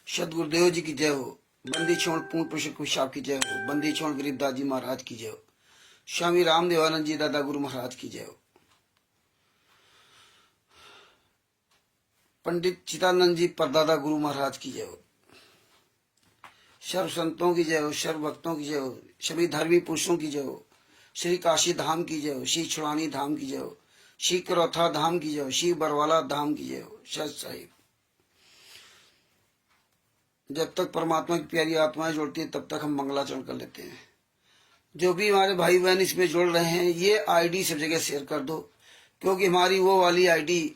सतगुरुदेव जी की जय हो। बंदी छोड़ पूर्ण पुरुष साहब की जय हो। बंदी छोड़ गरीबदास जी महाराज की जय हो। स्वामी रामदेवानंद जी दादा गुरु महाराज की जय हो। पंडित चिदानंद जी परदादा गुरु महाराज की जय हो। सर्व संतों की जय हो। सर्व भक्तों की जय हो। सभी धर्मी पुरुषों की जय हो। श्री काशी धाम की जय हो। श्री छुड़ानी धाम की जय हो। श्री करौथा धाम की जय हो। श्री बरवाला धाम की जय हो। सत साहिब। जब तक परमात्मा की प्यारी आत्माएं जुड़ती है तब तक हम मंगलाचरण कर लेते हैं। जो भी हमारे भाई बहन इसमें जुड़ रहे हैं ये आईडी सब जगह शेयर कर दो, क्योंकि हमारी वो वाली आईडी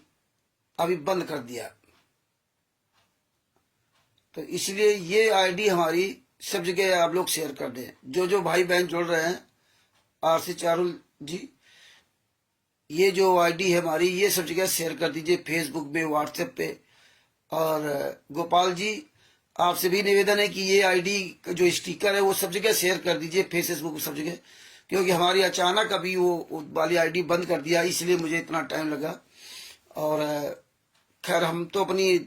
अभी बंद कर दिया, तो इसलिए ये आईडी हमारी सब जगह आप लोग शेयर कर दें। जो भाई बहन जुड़ रहे हैं, आरसी चारुल जी, ये जो आईडी है हमारी ये सब जगह शेयर कर दीजिए, फेसबुक पे, व्हाट्सएप पे। और गोपाल जी आपसे भी निवेदन है कि ये आईडी जो स्टिकर है वो सब जगह शेयर कर दीजिए, फेसबुक सब जगह, क्योंकि हमारी अचानक अभी वो वाली आईडी बंद कर दिया, इसलिए मुझे इतना टाइम लगा। और खैर हम तो अपनी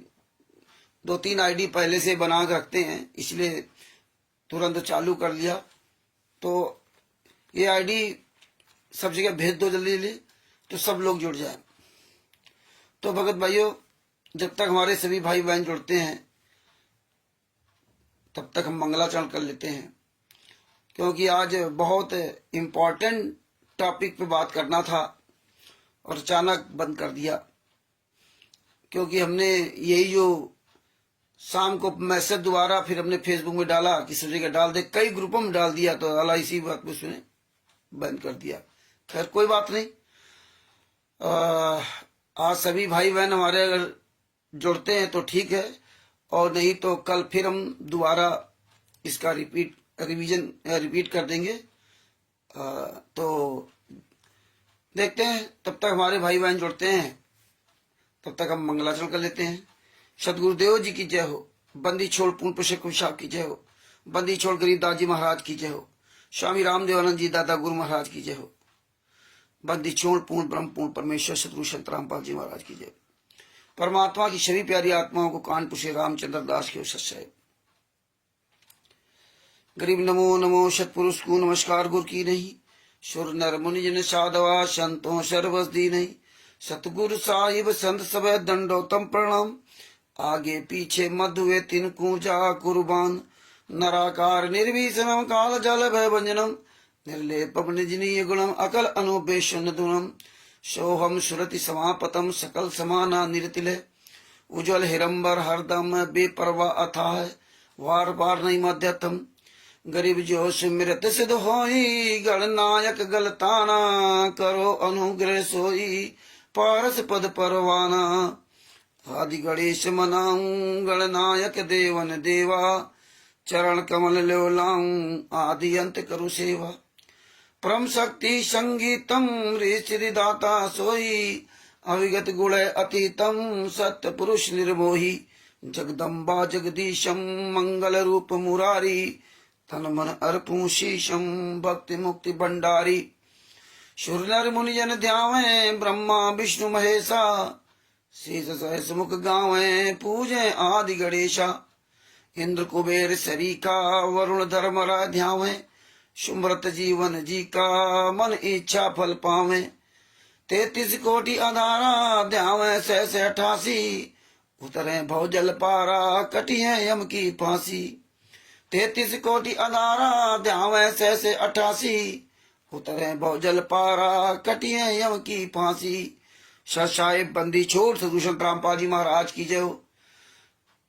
2-3 आईडी पहले से बना के रखते हैं, इसलिए तुरंत चालू कर लिया। तो ये आईडी सब जगह भेज दो जल्दी जल्दी, तो सब लोग जुड़ जाए। तो भगत भाइयों, जब तक हमारे सभी भाई बहन जुड़ते हैं तब तक हम मंगलाचरण कर लेते हैं, क्योंकि आज बहुत इम्पोर्टेंट टॉपिक पे बात करना था और अचानक बंद कर दिया। क्योंकि हमने यही जो शाम को मैसेज दोबारा फिर हमने फेसबुक में डाला कि सब जगह डाल दे, कई ग्रुपों में डाल दिया, तो अल्लाह इसी बात पे उसने बंद कर दिया। खैर कोई बात नहीं। आज सभी भाई बहन हमारे अगर जुड़ते हैं तो ठीक है, और नहीं तो कल फिर हम दोबारा इसका रिपीट कर देंगे। तो देखते हैं, तब तक हमारे भाई बहन जुड़ते हैं, तब तक हम मंगलाचरण कर लेते हैं। सतगुरुदेव जी की जय हो। बंदी छोड़ पूर्ण पुरुष साहब की जय हो। बंदी छोड़ गरीबदास जी महाराज की जय हो। स्वामी रामदेवानंद जी दादा गुरु महाराज की जय हो। बंदी छोड़ पूर्ण ब्रह्म पूर्ण परमेश्वर सतगुरु संत रामपाल जी महाराज की जय। परमात्मा की सभी प्यारी आत्माओं को कानपुर से रामचंद्र दास के सत्सय गरीब नमो नमो सतपुरुष को नमस्कार गुरु की नहीं। सुर नर मुनि जन साधवा संतों सर्वस दी नहीं। सतगुरु साहिब संत सब दंडोतम प्रणाम। आगे पीछे मधुए तिनको जा कुर्बान। नराकार निर्भीषणम काल जल भय भंजनम। निर्लेपम निजनीय गुणम अकल अनुपेशन दुनम। सोहम सुरति समापतम सकल समाना निरतिले। उज्ज्वल हिरंबर हरदम बेपरवा अथाह। वार वार नहीं मध्यतम। गरीब जो सुमिरत सिद्ध होई। गणनायक गलताना करो अनुग्रह सोई। पारस पद परवाना। आदि गणेश मनाऊं गणनायक देवन देवा। चरण कमल लो लाऊं आदि अंत करु सेवा। परम शक्ति संगीतम ऋषि दाता सोई। अविगत गुण अतीतम सत्य पुरुष निर्मोही। जगदम्बा जगदीशम मंगल रूप मुरारी। तन मन अर्पू शीशम भक्ति मुक्ति भंडारी। सुर नर मुनि जन ध्यावे ब्रह्मा विष्णु महेशा। शेष सहस मुख गावे पूजे आदि गणेशा। इंद्र कुबेर सरीका वरुण धर्मरा ध्यावे। सुमृत जीवन जी का मन इच्छा फल पावे। 33 कोटि आधारा ध्यावे सहस 88। उतरे भव जल पारा कटी है यम की फांसी। 33 कोटि आधारा ध्यावे सहस 88। उतरे भव जल पारा कटी है यम की फांसी। ससाहेब बंदी छोड़ सतगुरु संत रामपाल जी महाराज की जय हो।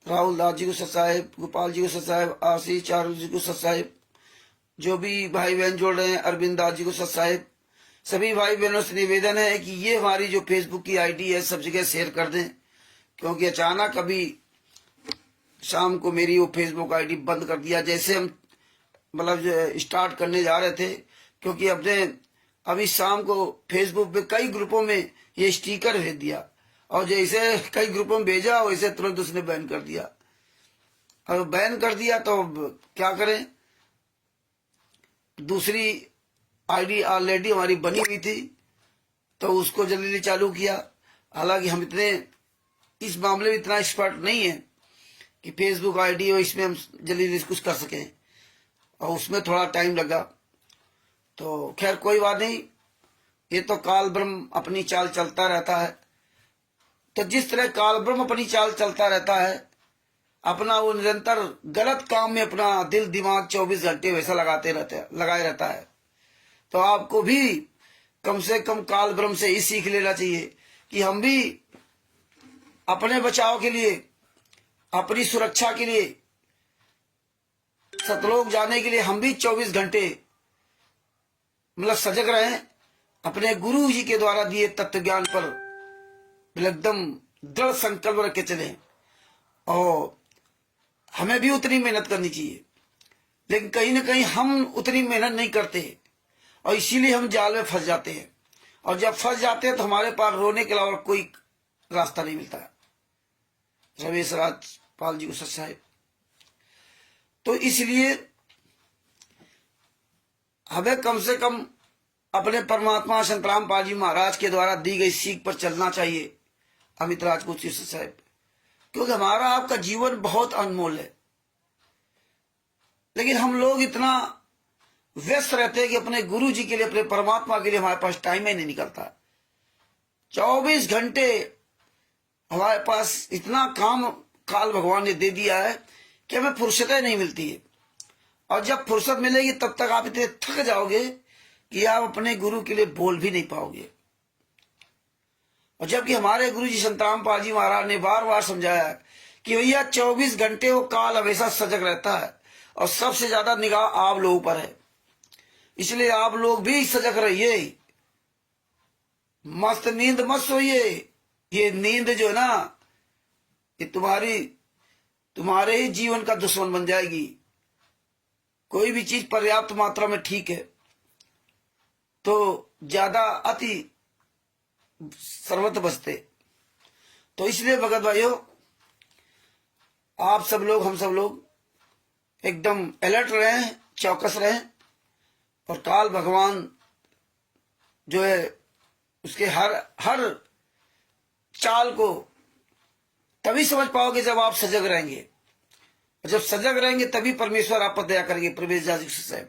राहुल दास जी को ससाहेब, गोपाल जी को ससाहेब, आरसी चारुल जी को ससाहेब। जो भी भाई बहन जोड़ रहे हैं, अरविंद दास जी को ससाहेब। सभी भाई बहनों से निवेदन है कि ये हमारी जो फेसबुक की आईडी है सब जगह शेयर कर दें, क्योंकि अचानक अभी शाम को मेरी वो फेसबुक आईडी बंद कर दिया, जैसे हम मतलब स्टार्ट करने जा रहे थे। क्योंकि अभी शाम को फेसबुक पे कई ग्रुपों में ये स्टिकर भेज दिया, और जैसे कई ग्रुपों में भेजा वैसे तुरंत उसने बैन कर दिया। अब बैन कर दिया तो क्या करें। दूसरी आईडी ऑलरेडी हमारी बनी हुई थी, तो उसको जल्दी चालू किया। हालांकि हम इतने इस मामले में इतना एक्सपर्ट नहीं है, कि फेसबुक आईडी हो, इसमें हम जल्दी जल्दी कुछ कर सकें, और उसमें थोड़ा टाइम लगा। तो खैर कोई बात नहीं, ये तो काल ब्रह्म अपनी चाल चलता रहता है। तो जिस तरह काल ब्रह्म अपनी चाल चलता रहता है, अपना वो निरंतर गलत काम में अपना दिल दिमाग 24 घंटे वैसा लगाए रहता है। तो आपको भी कम से कम काल ब्रह्म से ही सीख लेना चाहिए कि हम भी अपने बचाव के लिए, अपनी सुरक्षा के लिए, सतलोक जाने के लिए हम भी 24 घंटे मतलब सजग रहें, अपने गुरु जी के द्वारा दिए तत्व ज्ञान पर एकदम दृढ़ संकल्प रख के चलें। और हमें भी उतनी मेहनत करनी चाहिए, लेकिन कहीं ना कहीं हम उतनी मेहनत नहीं करते और इसीलिए हम जाल में फंस जाते हैं। और जब फंस जाते हैं तो हमारे पास रोने के अलावा कोई रास्ता नहीं मिलता। रमेश राजपाल जी को सच्चा है। तो इसलिए हमें कम से कम अपने परमात्मा संत रामपाल जी महाराज के द्वारा दी गई सीख पर चलना चाहिए, अमित राजपूत जी साहब, क्योंकि हमारा आपका जीवन बहुत अनमोल है। लेकिन हम लोग इतना व्यस्त रहते हैं कि अपने गुरु जी के लिए, अपने परमात्मा के लिए हमारे पास टाइम ही नहीं निकलता। 24 घंटे हमारे पास इतना काम काल भगवान ने दे दिया है कि हमें फुर्सतें नहीं मिलती है। और जब फुर्सत मिलेगी तब तक आप इतने थक जाओगे कि आप अपने गुरु के लिए बोल भी नहीं पाओगे। और जबकि हमारे गुरु जी संत रामपाल जी महाराज ने बार बार समझाया कि भैया 24 घंटे वो काल हमेशा सजग रहता है और सबसे ज्यादा निगाह आप लोगों पर है, इसलिए आप लोग भी सजग रहिए, मस्त नींद मत सोइए। ये नींद जो है ना, ये तुम्हारे ही जीवन का दुश्मन बन जाएगी। कोई भी चीज पर्याप्त मात्रा में ठीक है, तो ज्यादा अति सर्वत्र बचते। तो इसलिए भगत भाइयों, आप सब लोग, हम सब लोग एकदम अलर्ट रहें, चौकस रहें। और काल भगवान जो है उसके हर चाल को तभी समझ पाओगे जब आप सजग रहेंगे। और जब सजग रहेंगे तभी परमेश्वर आप पर दया करेंगे। प्रवेश जी साहब,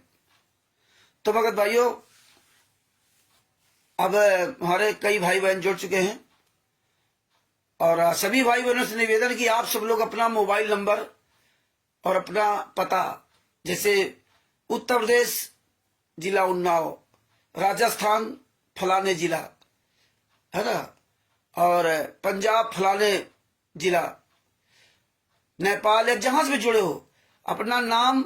तो भगत भाइयों, अब हमारे कई भाई बहन जुड़ चुके हैं और सभी भाई बहनों से निवेदन कि आप सब लोग अपना मोबाइल नंबर और अपना पता, जैसे उत्तर प्रदेश जिला उन्नाव, राजस्थान फलाने जिला है ना, और पंजाब फलाने जिला, नेपाल या जहां से भी जुड़े हो, अपना नाम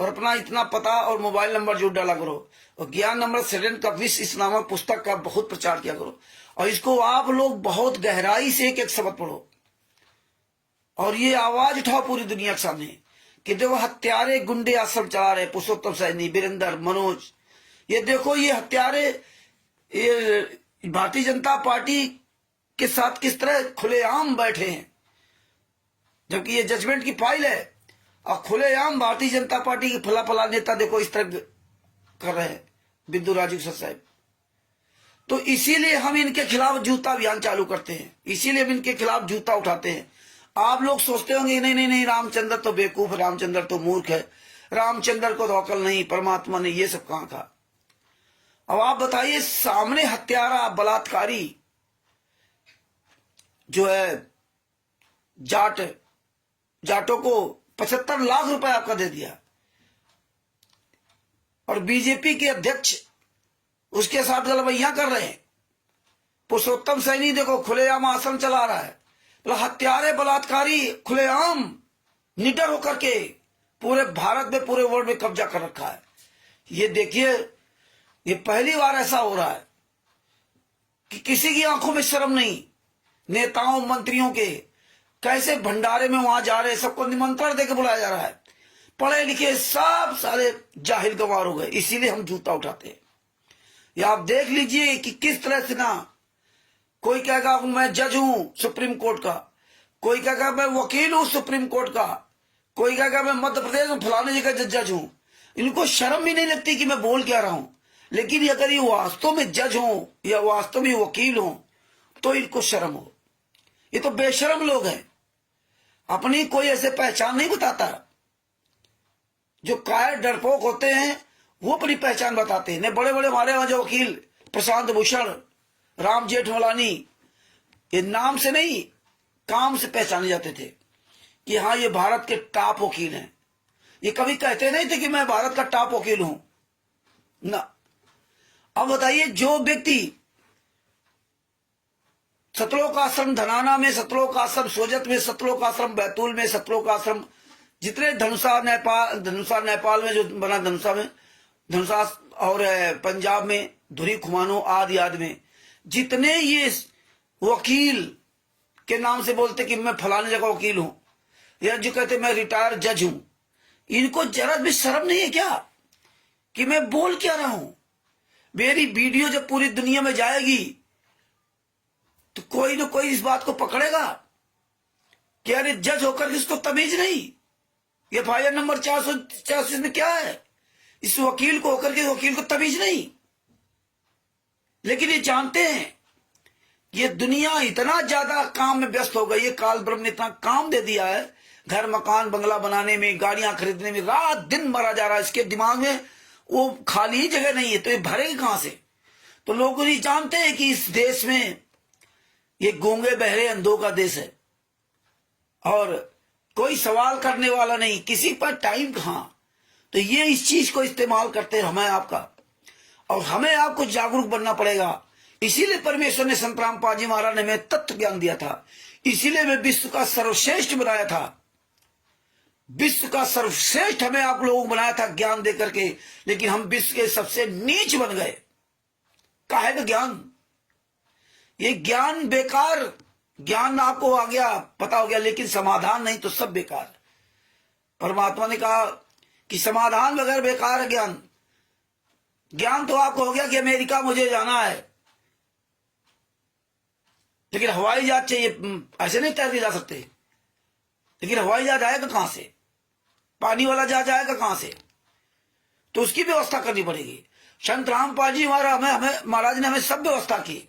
और अपना इतना पता और मोबाइल नंबर जो डाला करो। और ज्ञान नंबर सेवन का विश्व इस नामक पुस्तक का बहुत प्रचार किया करो। और इसको आप लोग बहुत गहराई से एक एक शब्द पढ़ो और ये आवाज उठाओ पूरी दुनिया के सामने कि देखो हत्यारे गुंडे आश्रम चला रहे, पुरुषोत्तम सैनी, वीरेंद्र, मनोज, ये देखो ये हत्यारे ये भारतीय जनता पार्टी के साथ किस तरह खुलेआम बैठे हैं, जबकि ये जजमेंट की फाइल है और खुलेआम भारतीय जनता पार्टी के फला फला नेता देखो इस तरह कर रहे हैं, बिंदु राजू साहब। तो इसीलिए हम इनके खिलाफ जूता अभियान चालू करते हैं, इसीलिए हम इनके खिलाफ जूता उठाते हैं। आप लोग सोचते होंगे नहीं नहीं नहीं, रामचंद्र तो बेवकूफ, रामचंद्र तो मूर्ख है, रामचंद्र को तो अकल नहीं, परमात्मा ने ये सब कहां था। अब आप बताइए, सामने हत्यारा बलात्कारी जो है जाटों को 75 लाख रुपए आपका दे दिया और बीजेपी के अध्यक्ष उसके साथ गलबैया कर रहे हैं। पुरुषोत्तम सैनी देखो खुलेआम आश्रम चला रहा है, मतलब हत्यारे बलात्कारी खुलेआम निडर होकर के पूरे भारत में, पूरे वर्ल्ड में कब्जा कर रखा है। ये देखिए, ये पहली बार ऐसा हो रहा है कि किसी की आंखों में शर्म नहीं। नेताओं मंत्रियों के कैसे भंडारे में वहां जा रहे हैं, सबको निमंत्रण देकर बुलाया जा रहा है, पढ़े लिखे सब सारे जाहिल गंवार हो गए। इसीलिए हम जूता उठाते हैं। ये आप देख लीजिए कि किस तरह से ना, कोई कहेगा मैं जज हूं सुप्रीम कोर्ट का, कोई कहेगा मैं वकील हूं सुप्रीम कोर्ट का, कोई कहेगा मैं मध्य प्रदेश में फलाने जगह जज हूं। इनको शर्म भी नहीं लगती कि मैं बोल क्या रहा हूं। लेकिन अगर ये वास्तव में जज हो या वास्तव में वकील हो तो इनको शर्म हो। ये तो बेशर्म लोग हैं। अपनी कोई ऐसे पहचान नहीं बताता। जो कायर डरपोक होते हैं वो अपनी पहचान बताते हैं। बड़े बड़े हमारे वहां जो वकील प्रशांत भूषण, राम जेठमलानी, ये नाम से नहीं काम से पहचाने जाते थे कि हाँ ये भारत के टॉप वकील हैं। ये कभी कहते नहीं थे कि मैं भारत का टॉप वकील हूं ना। अब बताइए, जो व्यक्ति सतलोक आश्रम धनाना में, सतलोक आश्रम सोजत में, सतलोक आश्रम बैतूल में, सतलोक आश्रम जितने धनुषा नेपाल में जो बना, धनुषा और पंजाब में धुरी खुमानो आदि आदि में जितने ये वकील के नाम से बोलते कि मैं फलाने जगह वकील हूं, या जो कहते मैं रिटायर्ड जज हूं, इनको जरा भी शर्म नहीं है क्या कि मैं बोल क्या रहा हूं? मेरी वीडियो जब पूरी दुनिया में जाएगी तो कोई ना कोई इस बात को पकड़ेगा कि अरे जज होकर इसको तमीज नहीं। ये FIR नंबर 486 में क्या है? इस वकील को होकर के वकील को तमीज नहीं। लेकिन ये जानते हैं ये दुनिया इतना ज्यादा काम में व्यस्त हो गई है, काल ब्रह्म ने इतना काम दे दिया है, घर मकान बंगला बनाने में, गाड़ियां खरीदने में रात दिन मरा जा रहा है। इसके दिमाग में वो खाली ही जगह नहीं है, तो ये भरेगी कहां से? तो लोग नहीं जानते हैं कि इस देश में ये गूंगे बहरे अंधों का देश है और कोई सवाल करने वाला नहीं, किसी पर टाइम कहां। तो ये इस चीज को इस्तेमाल करते हैं हमें आपका, और हमें आपको जागरूक बनना पड़ेगा। इसीलिए परमेश्वर ने संत रामपाल जी महाराज ने हमें तत्व ज्ञान दिया था, इसीलिए मैं विश्व का सर्वश्रेष्ठ बनाया था। विश्व का सर्वश्रेष्ठ हमें आप लोगों को बनाया था ज्ञान दे करके, लेकिन हम विश्व के सबसे नीच बन गए। काहे का ज्ञान? ये ज्ञान बेकार, ज्ञान आपको आ गया, पता हो गया, लेकिन समाधान नहीं तो सब बेकार। परमात्मा ने कहा कि समाधान बगैर बेकार है ज्ञान। ज्ञान तो आपको हो गया कि अमेरिका मुझे जाना है, लेकिन हवाई जहाज चाहिए, ऐसे नहीं तैर के जा सकते। लेकिन हवाई जहाज आएगा कहां से? पानी वाला जहाज आएगा कहां से? तो उसकी व्यवस्था करनी पड़ेगी। संत रामपाल जी महाराज ने हमें सब व्यवस्था की,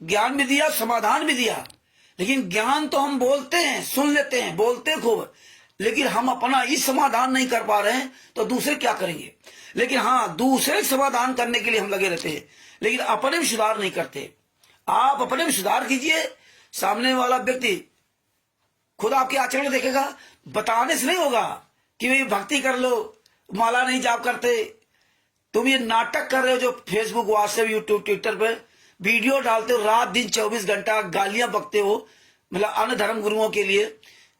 ज्ञान भी दिया, समाधान भी दिया। लेकिन ज्ञान तो हम बोलते हैं, सुन लेते हैं, बोलते खूब, लेकिन हम अपना ही समाधान नहीं कर पा रहे हैं तो दूसरे क्या करेंगे? लेकिन हाँ, दूसरे समाधान करने के लिए हम लगे रहते हैं, लेकिन अपने में सुधार नहीं करते। आप अपने में सुधार कीजिए, सामने वाला व्यक्ति खुद आपके आचरण देखेगा। बताने से नहीं होगा कि भाई भक्ति कर लो, माला नहीं जाप करते। तुम ये नाटक कर रहे हो जो फेसबुक, व्हाट्सएप, यूट्यूब, ट्विटर पे वीडियो डालते हो, रात दिन 24 घंटा गालियां बकते हो, मतलब अन्य धर्म गुरुओं के लिए,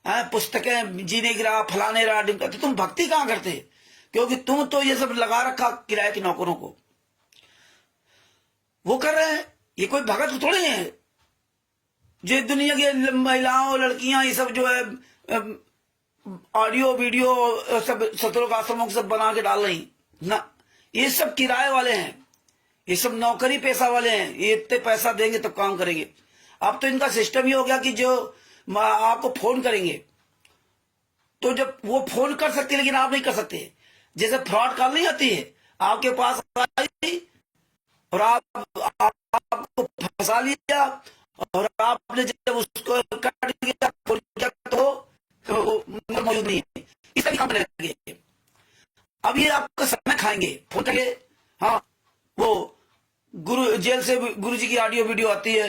पुस्तकें जीने की राह, फलाने राह, तो तुम भक्ति कहां करते? क्योंकि तुम तो ये सब लगा रखा किराए के नौकरों को, वो कर रहे हैं। ये कोई भगत थोड़े हैं जो दुनिया की महिलाओं, लड़कियां, ये सब जो है ऑडियो वीडियो सब सतलोक आश्रमों को सब बना के डाल रही ना। ये सब किराए वाले हैं, ये सब नौकरी पेशा वाले हैं। ये इतने पैसा देंगे तो काम करेंगे। अब तो इनका सिस्टम ही हो गया कि जो आपको फोन करेंगे, तो जब वो फोन कर सकते लेकिन आप नहीं कर सकते। जैसे फ्रॉड कॉल नहीं आती है, आपके पास आई और आपको फंसा लिया, और आपने जब उसको काट दिया तो मौजूद नहीं है, इस तरह काम लगे। अब ये आपका समय खाएंगे, फोन करेंगे, हाँ वो गुरु जेल से गुरु जी की ऑडियो वीडियो आती है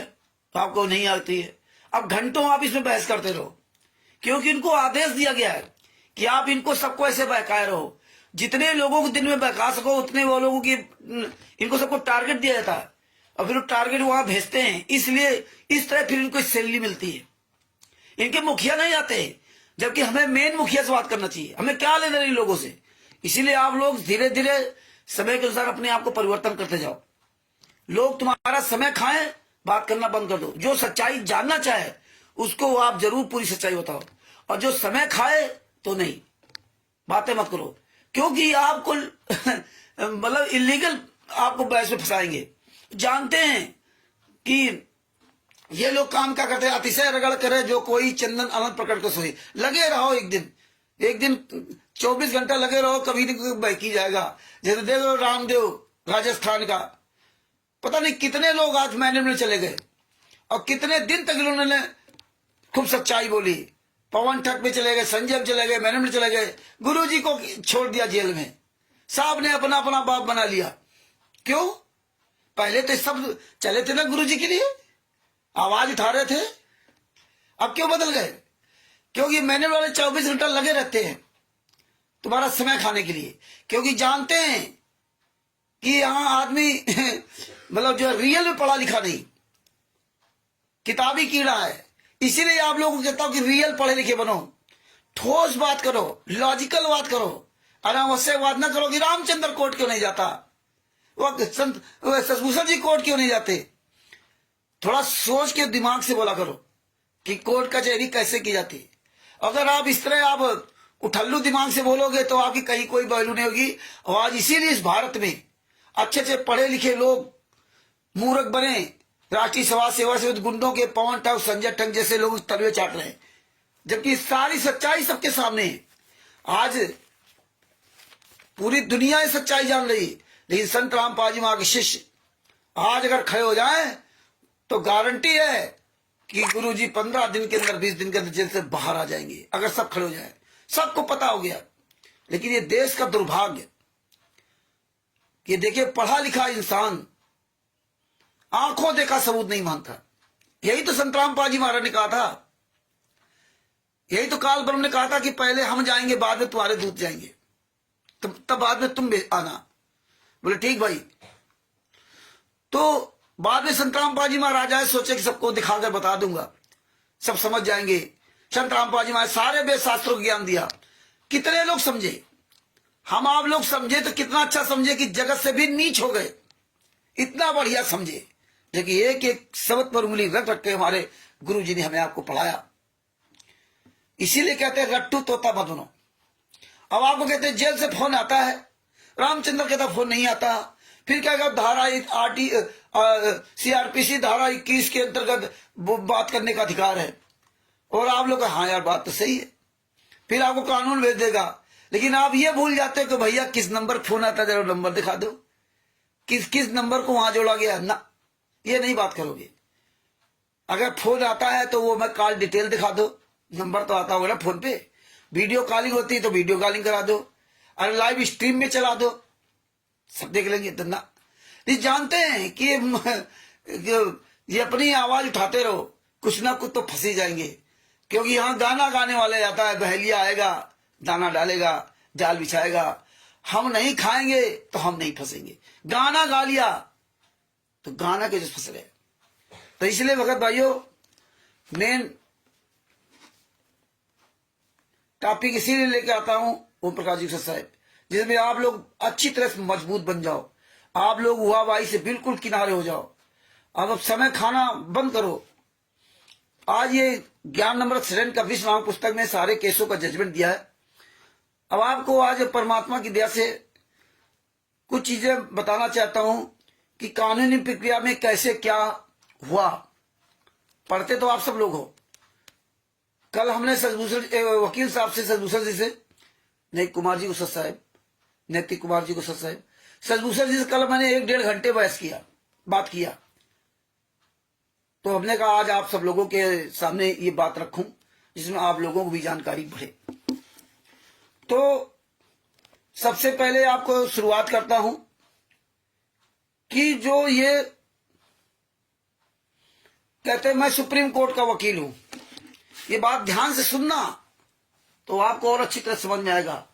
तो आपको नहीं आती है। अब घंटों आप इसमें बहस करते रहो, क्योंकि इनको आदेश दिया गया है कि आप इनको सबको ऐसे बहकाए रहो, जितने लोगों को दिन में बहका सको उतने वो लोगों की, इनको सबको टारगेट दिया जाता है और फिर टारगेट वहां भेजते हैं। इसलिए इस तरह फिर इनको सैलरी मिलती है। इनके मुखिया नहीं आते, जबकि हमें मेन मुखिया से बात करना चाहिए। हमें क्या लेना इन लोगों से? इसीलिए आप लोग धीरे धीरे समय के अनुसार अपने आप को परिवर्तन करते जाओ। लोग तुम्हारा समय खाएं, बात करना बंद कर दो। जो सच्चाई जानना चाहे उसको आप जरूर पूरी सच्चाई बताओ, और जो समय खाए तो नहीं, बातें मत करो, क्योंकि आपको मतलब इलीगल आपको बहस में फंसाएंगे। जानते हैं कि ये लोग काम क्या करते हैं? अतिशय रगड़ करे जो कोई चंदन अनंत प्रकट को सोई। लगे रहो, एक दिन 24 घंटा लगे रहो, कभी नहीं बहकी जाएगा। जैसे देखो रामदेव राजस्थान का, पता नहीं कितने लोग आज मैंने चले गए और कितने दिन तक इन्होंने खूब सच्चाई बोली, पवन ठग में चले गए, संजय में चले गए, मैनन में चले गए, गुरुजी को छोड़ दिया जेल में। साहब ने अपना अपना बाप बना लिया। क्यों? पहले तो सब चले थे ना गुरुजी के लिए, आवाज उठा रहे थे। अब क्यों बदल गए? क्योंकि मैनन वाले 24 घंटा लगे रहते हैं तुम्हारा समय खाने के लिए, क्योंकि जानते हैं कि यहां आदमी मतलब जो रियल में पढ़ा लिखा नहीं, किताबी कीड़ा है। इसीलिए आप लोगों को कहता हूं कि रियल पढ़े लिखे बनो, ठोस बात करो, लॉजिकल बात करो, अनावश्यक बात ना करो कि रामचंद्र कोर्ट क्यों नहीं जाता, वो शशभूषण जी कोर्ट क्यों नहीं जाते। थोड़ा सोच के दिमाग से बोला करो कि कोर्ट कचहरी कैसे की जाती है। अगर आप इस तरह आप उठल्लू दिमाग से बोलोगे तो आपकी कहीं कोई वैल्यू नहीं होगी। और आज इसीलिए इस भारत में अच्छे अच्छे पढ़े लिखे लोग मूर्ख बने, राष्ट्रीय समाज सेवा से गुंडों के पवन ठग, संजय ठग जैसे लोग तलवे चाट रहे हैं, जबकि सारी सच्चाई सबके सामने है। आज पूरी दुनिया ये सच्चाई जान रही है, लेकिन संत रामपाल जी वहां के शिष्य आज अगर खड़े हो जाए तो गारंटी है कि गुरुजी 15 दिन के अंदर 20 दिन के अंदर जेल से बाहर आ जाएंगे, अगर सब खड़े हो जाए। सबको पता हो गया। लेकिन ये देश का दुर्भाग्य कि देखिए पढ़ा लिखा इंसान आंखों देखा सबूत नहीं मानता। यही तो संत रामपाल जी महाराज ने कहा था, यही तो काल ब्रह्म ने कहा था कि पहले हम जाएंगे, बाद में तुम्हारे दूत जाएंगे, तब बाद में तुम आना। बोले ठीक भाई। तो बाद में संत रामपाल जी महाराज आए, सोचे कि सबको दिखाकर बता दूंगा, सब समझ जाएंगे। संत रामपाल जी महाराज सारे वेद शास्त्रों को ज्ञान दिया। कितने लोग समझे? हम आप लोग समझे तो कितना अच्छा समझे कि जगत से भी नीच हो गए, इतना बढ़िया समझे। लेकिन एक एक शब्द पर उंगली रख रख के हमारे गुरु जी ने हमें आपको पढ़ाया। इसीलिए कहते हैं रट्टू तोता मत बनो। अब आपको कहते हैं जेल से फोन आता है, रामचंद्र कहता फोन नहीं आता। फिर क्या कहता धारा CRPC धारा 21 के अंतर्गत बात करने का अधिकार है। और आप लोग हाँ यार बात तो सही है, फिर आपको कानून भेज देगा। लेकिन आप ये भूल जाते हो कि भैया किस नंबर फोन आता है, जरा नंबर दिखा दो, किस नंबर को वहां जोड़ा गया ना, ये नहीं बात करोगे। अगर फोन आता है तो वो मैं कॉल डिटेल दिखा दो, नंबर तो आता होगा ना फोन पे। वीडियो कॉलिंग होती है तो वीडियो कॉलिंग करा दो, अरे लाइव स्ट्रीम में चला दो, सब देख लेंगे। तो ना ये जानते हैं कि ये अपनी आवाज उठाते रहो, कुछ ना कुछ तो फंसी जाएंगे। क्योंकि यहाँ गाना गाने वाले जाता है, बहेलिया आएगा, दाना डालेगा, जाल बिछाएगा। हम नहीं खाएंगे तो हम नहीं फंसेंगे। गाना गा लिया तो गाना के जो फंस गए। तो इसलिए भगत भाइयों मेन टॉपिक इसीलिए लेके आता हूं ओम प्रकाश जी साहब, जिसमें आप लोग अच्छी तरह से मजबूत बन जाओ, आप लोग हुआबाई से बिल्कुल किनारे हो जाओ। अब समय खाना बंद करो। आज ये ज्ञान नंबर शरण का विश्व नाम पुस्तक में सारे केसों का जजमेंट दिया है। अब आपको आज परमात्मा की दया से कुछ चीजें बताना चाहता हूं कि कानूनी प्रक्रिया में कैसे क्या हुआ। पढ़ते तो आप सब लोग हो। कल हमने वकील साहब से, शशभूषण जी से, नैतिक कुमार जी को सच साहब, नैतिक कुमार जी को सच साहब, शशभूषण जी से कल मैंने 1-1.5 घंटे बात किया। तो हमने कहा आज आप सब लोगों के सामने ये बात रखूं जिसमें आप लोगों को भी जानकारी बढ़े। तो सबसे पहले आपको शुरुआत करता हूं कि जो ये कहते हैं मैं सुप्रीम कोर्ट का वकील हूं, ये बात ध्यान से सुनना तो आपको और अच्छी तरह समझ में आएगा।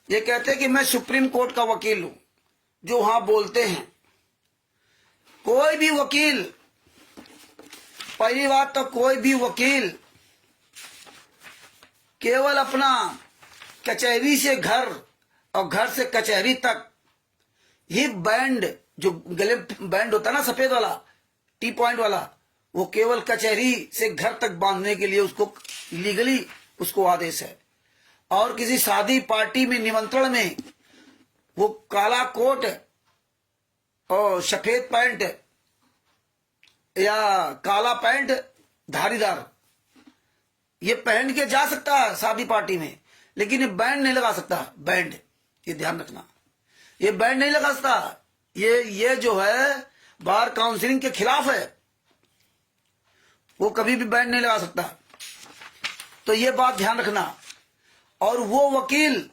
ये कहते हैं कि मैं सुप्रीम कोर्ट का वकील हूं, जो वहां बोलते हैं। कोई भी वकील, पहली बात तो कोई भी वकील केवल अपना कचहरी से घर और घर से कचहरी तक ही बैंड, जो गले बैंड होता है ना सफेद वाला, टी पॉइंट वाला, वो केवल कचहरी से घर तक बांधने के लिए उसको लीगली उसको आदेश है। और किसी शादी पार्टी में निमंत्रण में वो काला कोट और सफेद पैंट या काला पैंट धारीदार ये पहन के जा सकता है शादी पार्टी में, लेकिन ये बैंड नहीं लगा सकता। बैंड, ये ध्यान रखना, ये बैंड नहीं लगा सकता। ये जो है बार काउंसिलिंग के खिलाफ है, वो कभी भी बैंड नहीं लगा सकता। तो ये बात ध्यान रखना। और वो वकील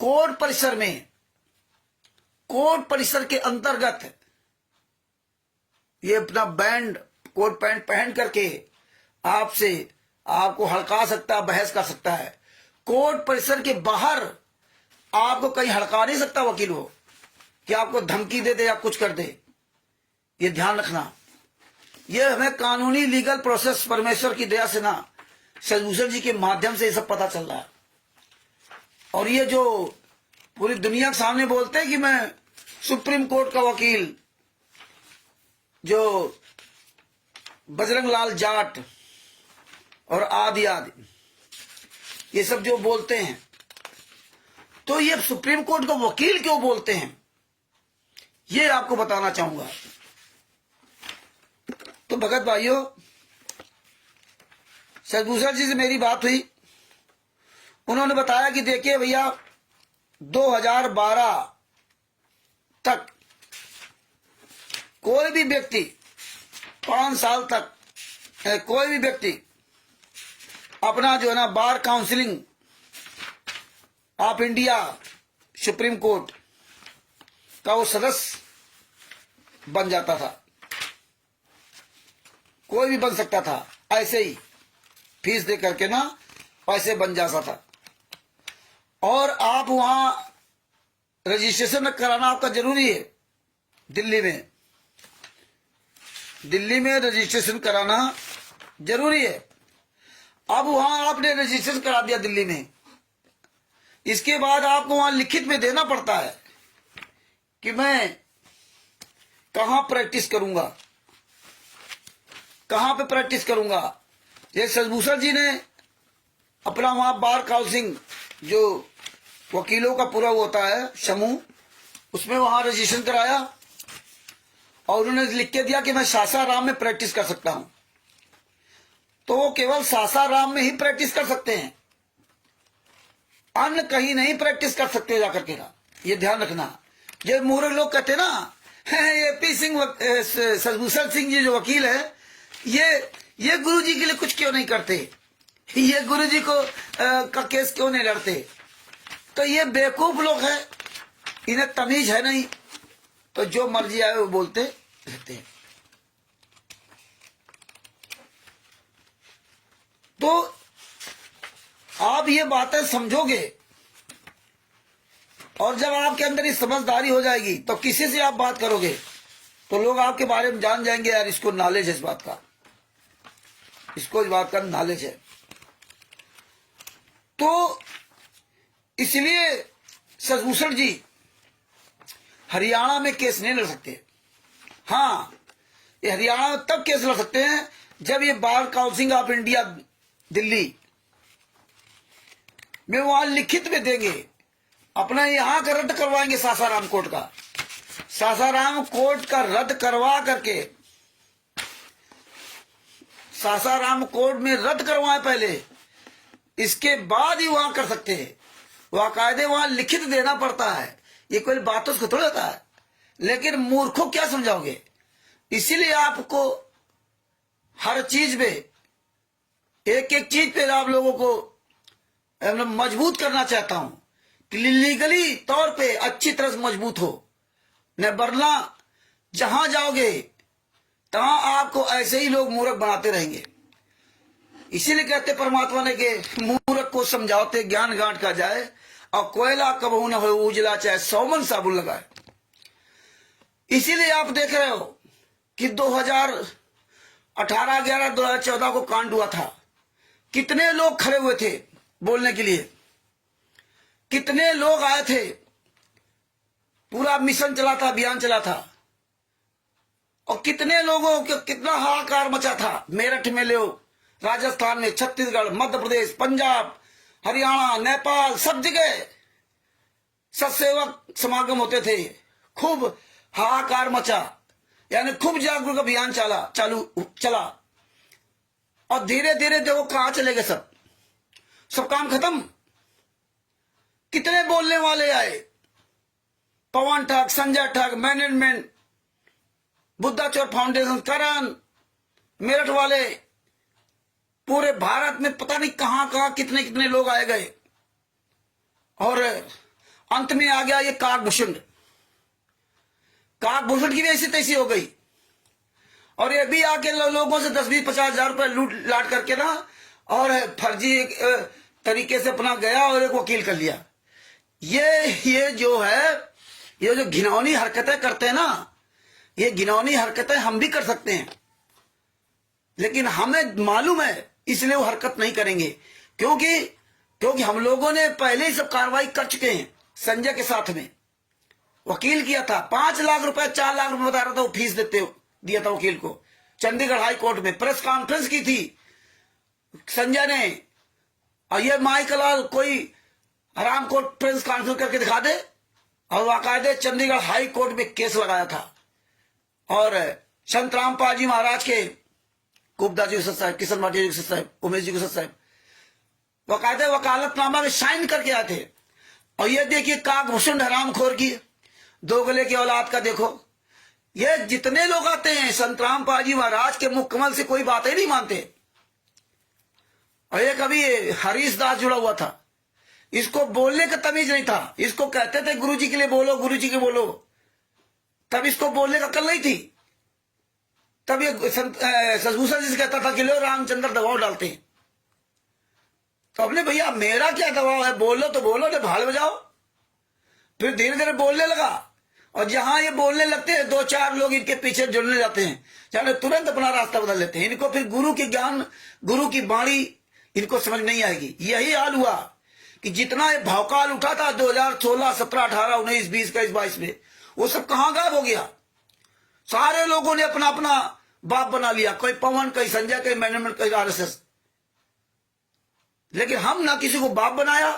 कोर्ट परिसर में, कोर्ट परिसर के अंतर्गत ये अपना बैंड कोट पैंट पहन करके आपको हड़का सकता है, बहस कर सकता है। कोर्ट परिसर के बाहर आपको कहीं हड़का नहीं सकता वकील हो कि आपको धमकी दे दे या कुछ कर दे। ये ध्यान रखना। ये हमें कानूनी लीगल प्रोसेस परमेश्वर की दया से ना, सदभूषण जी के माध्यम से ये सब पता चल रहा है। और ये जो पूरी दुनिया के सामने बोलते हैं कि मैं सुप्रीम कोर्ट का वकील, जो बजरंग लाल जाट और आदि आदि ये सब जो बोलते हैं, तो ये सुप्रीम कोर्ट का वकील क्यों बोलते हैं, ये आपको बताना चाहूंगा। तो भगत भाइयों, सदभूषण जी से मेरी बात हुई। उन्होंने बताया कि देखिए भैया, 2012 तक कोई भी व्यक्ति 5 साल तक कोई भी व्यक्ति अपना जो है ना bar council of India Supreme Court का वो सदस्य बन जाता था। कोई भी बन सकता था, ऐसे ही फीस दे करके ना पैसे बन जाता था। और आप वहां रजिस्ट्रेशन कराना आपका जरूरी है। दिल्ली में रजिस्ट्रेशन कराना जरूरी है। अब वहां आपने रजिस्ट्रेशन करा दिया दिल्ली में, इसके बाद आपको वहां लिखित में देना पड़ता है कि मैं कहां प्रैक्टिस करूंगा, कहां पे प्रैक्टिस करूंगा। ये सदभूषण जी ने अपना वहां बार काउंसिलिंग जो वकीलों का पूरा होता है समूह, उसमें वहां रजिस्ट्रेशन कराया और उन्होंने लिख के दिया कि मैं सासाराम में प्रैक्टिस कर सकता हूं। तो वो केवल सासाराम में ही प्रैक्टिस कर सकते हैं, अन्य कहीं नहीं प्रैक्टिस कर सकते जाकर के ना। ये ध्यान रखना। ये मूर्ख लोग कहते ना, ये पी सिंह सदभूषण सिंह जी जो वकील है, ये गुरु जी के लिए कुछ क्यों नहीं करते, ये गुरु जी को का केस क्यों नहीं लड़ते। तो ये बेवकूफ लोग हैं, इन्हें तमीज है नहीं, तो जो मर्जी आए वो बोलते रहते हैं। तो आप ये बातें समझोगे और जब आपके अंदर ये समझदारी हो जाएगी तो किसी से आप बात करोगे तो लोग आपके बारे में जान जाएंगे, यार इसको नॉलेज है, इस बात का, इसको इस बात का नॉलेज है। तो इसलिए सदभूषण जी हरियाणा में केस नहीं लड़ सकते। हाँ, ये हरियाणा में तब केस लड़ सकते हैं जब ये bar council of India Delhi में वहां लिखित में देंगे, अपना यहां का रद्द करवाएंगे सासाराम कोर्ट का। सासाराम कोर्ट का रद्द करवा करके, सासाराम कोर्ट में रद्द करवाए पहले, इसके बाद ही वहां कर सकते हैं। वाकायदे वहां लिखित देना पड़ता है। ये कोई बातों से थोड़ा होता है, लेकिन मूर्खों क्या समझाओगे। इसीलिए आपको हर चीज में, एक एक चीज पे आप लोगों को मजबूत करना चाहता हूं कि लीगली तौर पे अच्छी तरह से मजबूत हो, न वरना जहां जाओगे तहां आपको ऐसे ही लोग मूर्ख बनाते रहेंगे। इसीलिए कहते परमात्मा ने कि मूर्ख को समझाते ज्ञान गांठ का जाए, और कोयला कबहू न हो उजला चाहे 100 मन साबुन लगाए। इसीलिए आप देख रहे हो कि 2018, 11, 2014 को कांड हुआ था। कितने लोग खड़े हुए थे बोलने के लिए, कितने लोग आए थे, पूरा मिशन चला था, अभियान चला था, और कितने लोगों को कितना हाहाकार मचा था। मेरठ में लो, राजस्थान में, छत्तीसगढ़, मध्य प्रदेश, पंजाब, हरियाणा, नेपाल, सब जगह सत्सेवक समागम होते थे। खूब हाहाकार मचा, यानी खूब जागरूक अभियान चला। और धीरे धीरे देखो कहां चले गए, सब काम खत्म। कितने बोलने वाले आए, पवन ठग, संजय ठग, मैनेजमेंट, बुद्धा चोर फाउंडेशन, करण, मेरठ वाले, पूरे भारत में पता नहीं कहां कहां कितने कितने लोग आए गए, और अंत में आ गया ये काकभूषण। काकभूषण की भी ऐसी तैसी हो गई, और ये भी आके लोगों से 10-20-50 हजार रुपए लूट लाट करके ना, और फर्जी तरीके से अपना गया और एक वकील कर लिया। ये जो है, ये जो घिनौनी हरकतें करते हैं ना, ये घिनौनी हरकतें हम भी कर सकते हैं, लेकिन हमें मालूम है इसलिए वो हरकत नहीं करेंगे, क्योंकि हम लोगों ने पहले ही सब कार्रवाई कर चुके हैं। संजय के साथ में वकील किया था, 5 लाख रुपए 4 लाख रुपए बता रहा था वो फीस दिया था वकील को। चंडीगढ़ हाई कोर्ट में प्रेस कॉन्फ्रेंस की थी संजय ने, और ये माइकलाल कोई हराम कोर्ट प्रेस कॉन्फ्रेंस करके दिखा दे, और बाकायदे चंडीगढ़ हाई कोर्ट में केस लगाया था। और संत रामपाल जी महाराज के, कुबदा जी गुसद साहब, किशन भाटी जी गुसद साहब, उमेश जी गुसद साहब बाकायदे वकालतनामा में साइन करके आए थे। और ये देखिए काकभूषण हरामखोर की दोगले की औलाद का देखो, ये जितने लोग आते हैं संत रामपाल जी महाराज के मुकम्मल से कोई बात ही नहीं मानते। और एक अभी हरीश दास जुड़ा हुआ था, इसको बोलने का तमीज नहीं था, इसको कहते थे गुरुजी के लिए बोलो, गुरुजी के बोलो, तब इसको बोलने का अक्ल नहीं थी। तब ये ससभूषण जी से कहता था कि लो रामचंद्र दबाव डालते हैं। तो अपने भैया मेरा क्या दबाव है, बोलो तो बोलो, ने भाल बजाओ। फिर धीरे धीरे बोलने लगा, और जहां ये बोलने लगते हैं 2-4 लोग इनके पीछे जुड़ने जाते हैं, चाहे तुरंत अपना रास्ता बदल लेते हैं। इनको फिर गुरु की ज्ञान, गुरु की बाणी इनको समझ नहीं आएगी। यही हाल हुआ कि जितना ये भौकाल उठा था 2016, 17, 18, 19, 20, 21, 22 में, वो सब कहां गायब हो गया। सारे लोगों ने अपना अपना बाप बना लिया, कोई पवन, कोई संजय, कोई मैनेजमेंट, कोई RSS। लेकिन हम ना किसी को बाप बनाया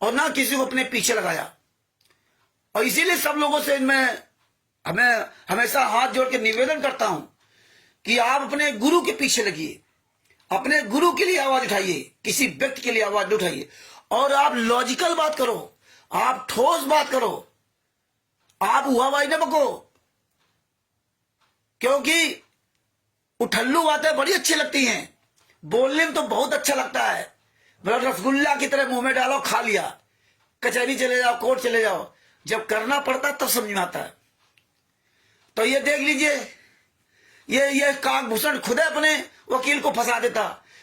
और ना किसी को अपने पीछे लगाया। और इसीलिए सब लोगों से हमें हमेशा हाथ जोड़ के निवेदन करता हूं कि आप अपने गुरु के पीछे लगिए, अपने गुरु के लिए आवाज उठाइए, किसी व्यक्ति के लिए आवाज उठाइए, और आप लॉजिकल बात करो, आप ठोस बात करो, आप हुआ न बको। क्योंकि उठल्लू बातें बड़ी अच्छी लगती हैं, बोलने में तो बहुत अच्छा लगता है, मतलब रसगुल्ला की तरह मुंह में डालो, खा लिया, कचहरी चले जाओ, कोर्ट चले जाओ, जब करना पड़ता तब समझ में आता है। तो ये देख लीजिए, ये काकभूषण खुद अपने वकील को फंसा देता,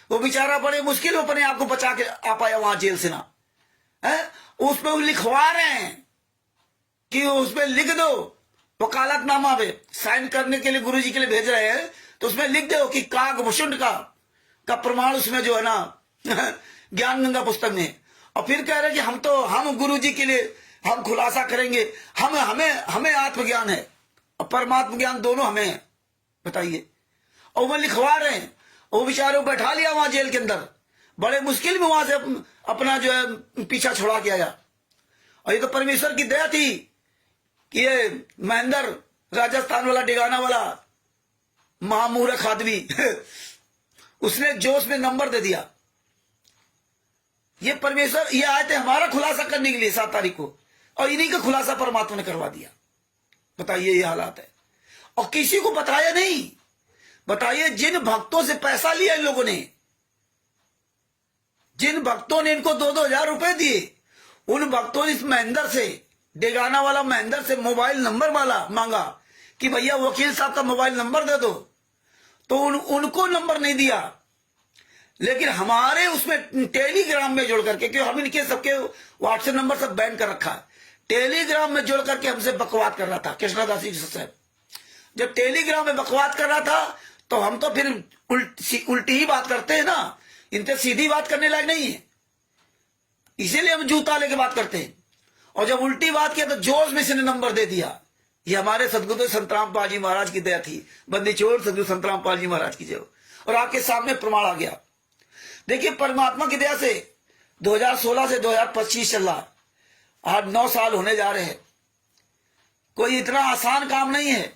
वो बेचारा बड़े मुश्किल अपने आप को बचा के आ पाया वहां जेल से ना है। उसमें वो लिखवा रहे हैं कि उसमें लिख दो, वकालतनामा पे साइन करने के लिए गुरुजी के लिए भेज रहे हैं, तो उसमें लिख दो कि काकभूषण का प्रमाण उसमें जो है ना ज्ञान गंगा पुस्तक में। और फिर कह रहे कि हम गुरुजी के लिए हम खुलासा करेंगे, हमें आत्मज्ञान है और परमात्मा ज्ञान दोनों हमें है, बताइए। और वो लिखवा रहे हैं, वो बेचारे बैठा लिया वहां जेल के अंदर, बड़े मुश्किल में वहां से अपना जो है पीछा छुड़ा के आया। और ये तो परमेश्वर की दया थी कि ये महेंद्र राजस्थान वाला, डिगाना वाला महामूर्ख आदमी उसने जोश में नंबर दे दिया। ये परमेश्वर, ये आए थे हमारा खुलासा करने के लिए 7 तारीख को, और इन्हीं का खुलासा परमात्मा ने करवा दिया। बताइए ये हालात है, और किसी को बताया नहीं। बताइए जिन भक्तों से पैसा लिया इन लोगों ने, जिन भक्तों ने इनको 2-2 हजार रुपए दिए, उन भक्तों ने इस महेंद्र से, डेगाना वाला महेंद्र से मोबाइल नंबर वाला मांगा कि भैया वकील साहब का मोबाइल नंबर दे दो, तो उनको नंबर नहीं दिया। लेकिन हमारे उसमें टेलीग्राम में जोड़ करके, क्योंकि हम इनके सबके व्हाट्सएप नंबर सब बैन कर रखा है, टेलीग्राम में जोड़ करके हमसे बकवाद कर रहा था कृष्णदास जी साहब। जब टेलीग्राम में बकवाद कर रहा था, तो हम तो फिर उल्टी ही बात करते हैं ना, इनसे सीधी बात करने लायक नहीं है, इसीलिए हम जूता लेके बात करते हैं। और जब उल्टी बात किया तो जोश में इसने नंबर दे दिया। ये हमारे सदगुरु संत रामपाल जी महाराज की दया थी, बंदी चोर सदगुरु संत रामपाल जी महाराज की जय। और आपके सामने प्रमाण आ गया। देखिए परमात्मा की दया से 2016 से 2025 चल रहा, आज 9 साल होने जा रहे हैं। कोई इतना आसान काम नहीं है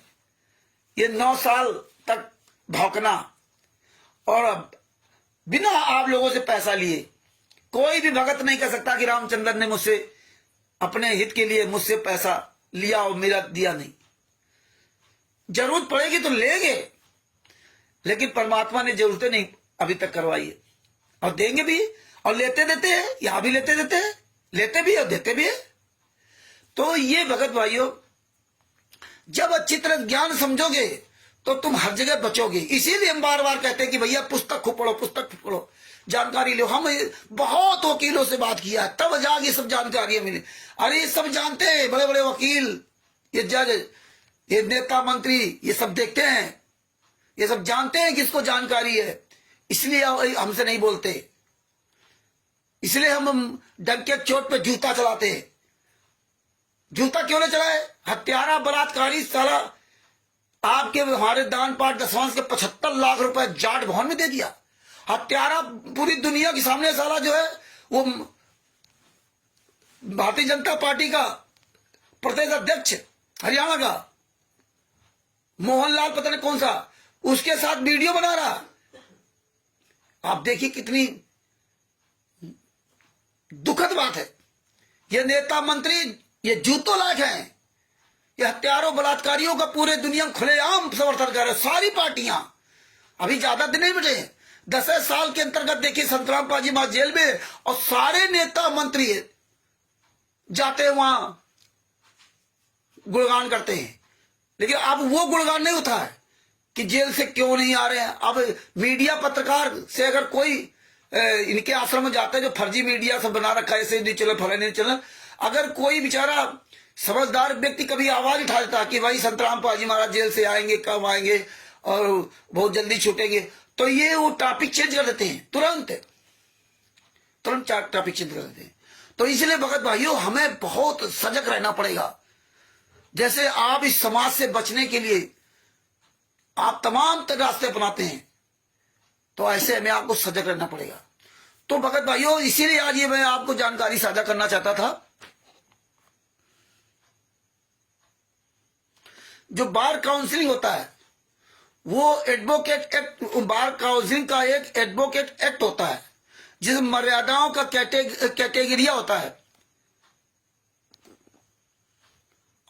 ये 9 साल तक भौंकना, और बिना आप लोगों से पैसा लिए। कोई भी भगत नहीं कह सकता कि रामचंद्र ने मुझसे अपने हित के लिए मुझसे पैसा लिया और मेरा दिया नहीं। जरूरत पड़ेगी तो लेंगे, लेकिन परमात्मा ने जरूरतें नहीं अभी तक करवाई है, और देंगे भी, और लेते देते हैं, यहां भी लेते देते हैं, लेते भी और देते भी है। तो ये भगत भाइयों, जब अच्छी तरह ज्ञान समझोगे तो तुम हर जगह बचोगे। इसीलिए हम बार बार कहते हैं कि भैया पुस्तक खूब पढ़ो, पुस्तक खूब पढ़ो, जानकारी लो। हम बहुत वकीलों से बात किया तब जाके ये सब जानकारी मिली। अरे ये सब जानते हैं, बड़े बड़े वकील, ये जज, ये नेता मंत्री, ये सब देखते हैं, ये सब जानते हैं किसको जानकारी है, इसलिए हमसे नहीं बोलते, इसलिए हम डंके चोट पे जूता चलाते हैं। जूता क्यों नहीं चलाए? हत्यारा बलात्कारी साला आपके हमारे दान पाठ दसवांश के 75 लाख रुपए जाट भवन में दे दिया। हत्यारा पूरी दुनिया के सामने साला जो है वो भारतीय जनता पार्टी का प्रदेश अध्यक्ष हरियाणा का मोहनलाल पता नहीं कौन सा, उसके साथ वीडियो बना रहा। आप देखिए कितनी दुखद बात है। ये नेता मंत्री ये जूतों लायक हैं, ये हत्यारों बलात्कारियों का पूरे दुनिया में खुलेआम समर्थन कर रहे। सारी पार्टियां अभी ज्यादा दिन नहीं बचे, 10 साल के अंतर्गत देखिए संतराम पाजी मां जेल में, और सारे नेता मंत्री जाते हैं वहां गुणगान करते हैं। लेकिन अब वो गुणगान नहीं होता है कि जेल से क्यों नहीं आ रहे हैं। अब मीडिया पत्रकार से अगर कोई इनके आश्रम में जाता है, जो फर्जी मीडिया सब बना रखा है, ऐसे नहीं चले फला नहीं चले, अगर कोई बेचारा समझदार व्यक्ति कभी आवाज उठा देता कि भाई संतराम पाजी महाराज जेल से आएंगे, कब आएंगे और बहुत जल्दी छूटेंगे, तो ये वो टॉपिक चेंज कर देते हैं, तुरंत टॉपिक चेंज कर देते हैं। तो इसलिए भगत भाइयों हमें बहुत सजग रहना पड़ेगा। जैसे आप इस समाज से बचने के लिए आप तमाम रास्ते अपनाते हैं, तो ऐसे हमें आपको सजग रहना पड़ेगा। तो भगत भाइयों इसीलिए आज ये मैं आपको जानकारी साझा करना चाहता था। जो बार काउंसलिंग होता है वो एडवोकेट एक्ट, बार काउंसलिंग का एक एडवोकेट एक्ट होता है जिसमें मर्यादाओं का कैटेगरिया होता है,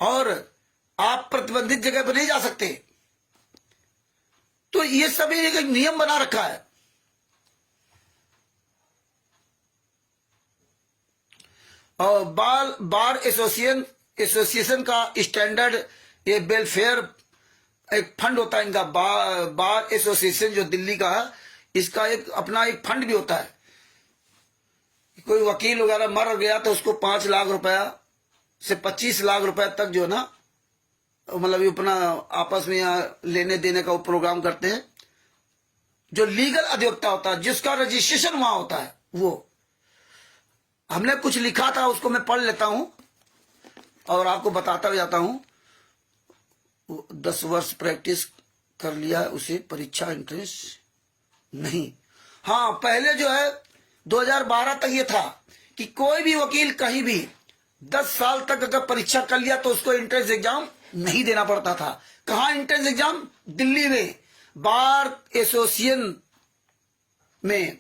और आप प्रतिबंधित जगह पर नहीं जा सकते। तो ये सभी एक नियम बना रखा है। और बार एसोसिएशन का स्टैंडर्ड ये वेलफेयर एक फंड होता है इनका, बार एसोसिएशन जो दिल्ली का है, इसका एक अपना एक फंड भी होता है। कोई वकील वगैरह मर गया तो उसको 5 लाख रुपया से 25 लाख रुपया तक जो है ना, मतलब अपना आपस में यहाँ लेने देने का वो प्रोग्राम करते हैं। जो लीगल अधिवक्ता होता है जिसका रजिस्ट्रेशन वहां होता है, वो हमने कुछ लिखा था, उसको मैं पढ़ लेता हूं और आपको बताता जाता हूं। 10 वर्ष प्रैक्टिस कर लिया, उसे परीक्षा एंट्रेंस नहीं। हाँ, पहले जो है 2012 तक ये था कि कोई भी वकील कहीं भी 10 साल तक अगर परीक्षा कर लिया तो उसको एंट्रेंस एग्जाम नहीं देना पड़ता था। कहाँ एंट्रेंस एग्जाम? दिल्ली में बार एसोसिएशन में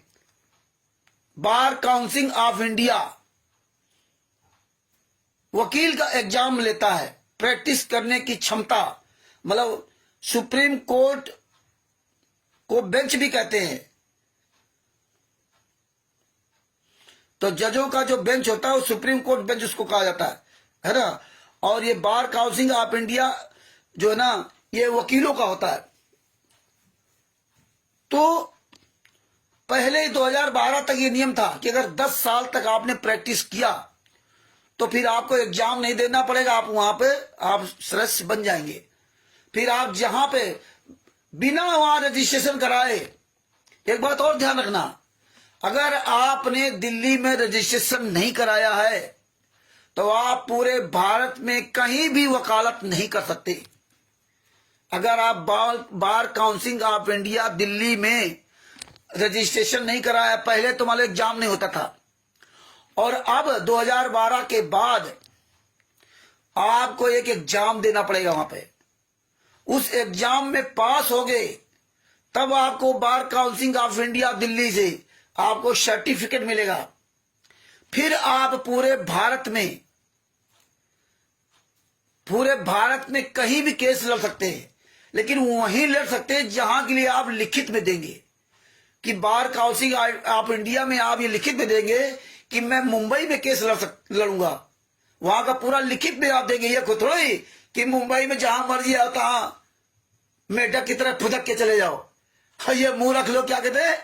बार काउंसिल ऑफ इंडिया वकील का एग्जाम लेता है। प्रैक्टिस करने की क्षमता, मतलब सुप्रीम कोर्ट को बेंच भी कहते हैं। तो जजों का जो बेंच होता है वो सुप्रीम कोर्ट बेंच उसको कहा जाता है ना। और ये बार काउंसिल ऑफ इंडिया जो है ना, ये वकीलों का होता है। तो पहले 2012 तक ये नियम था कि अगर 10 साल तक आपने प्रैक्टिस किया तो फिर आपको एग्जाम नहीं देना पड़ेगा, आप वहां पे आप सदस्य बन जाएंगे। फिर आप जहां पे बिना वहां रजिस्ट्रेशन कराए, एक बात और ध्यान रखना, अगर आपने दिल्ली में रजिस्ट्रेशन नहीं कराया है तो आप पूरे भारत में कहीं भी वकालत नहीं कर सकते। अगर आप bar council of India Delhi में रजिस्ट्रेशन नहीं कराया, पहले तुम्हारा एग्जाम नहीं होता था, और अब 2012 के बाद आपको एक एग्जाम देना पड़ेगा वहां पे। उस एग्जाम में पास हो गए तब आपको bar council of India Delhi से आपको सर्टिफिकेट मिलेगा। फिर आप पूरे भारत में कहीं भी केस लड़ सकते हैं, लेकिन वहीं लड़ सकते हैं जहां के लिए आप लिखित में देंगे। कि बार काउंसिल आप इंडिया में आप ये लिखित में देंगे कि मैं मुंबई में केस लड़ूंगा, वहां का पूरा लिखित में आप देंगे। ये खुद थोड़ी कि मुंबई में जहां मर्जी आओ तहां मेढक की तरह फुदक के चले जाओ। ये मुंह रख लो, क्या कहते हैं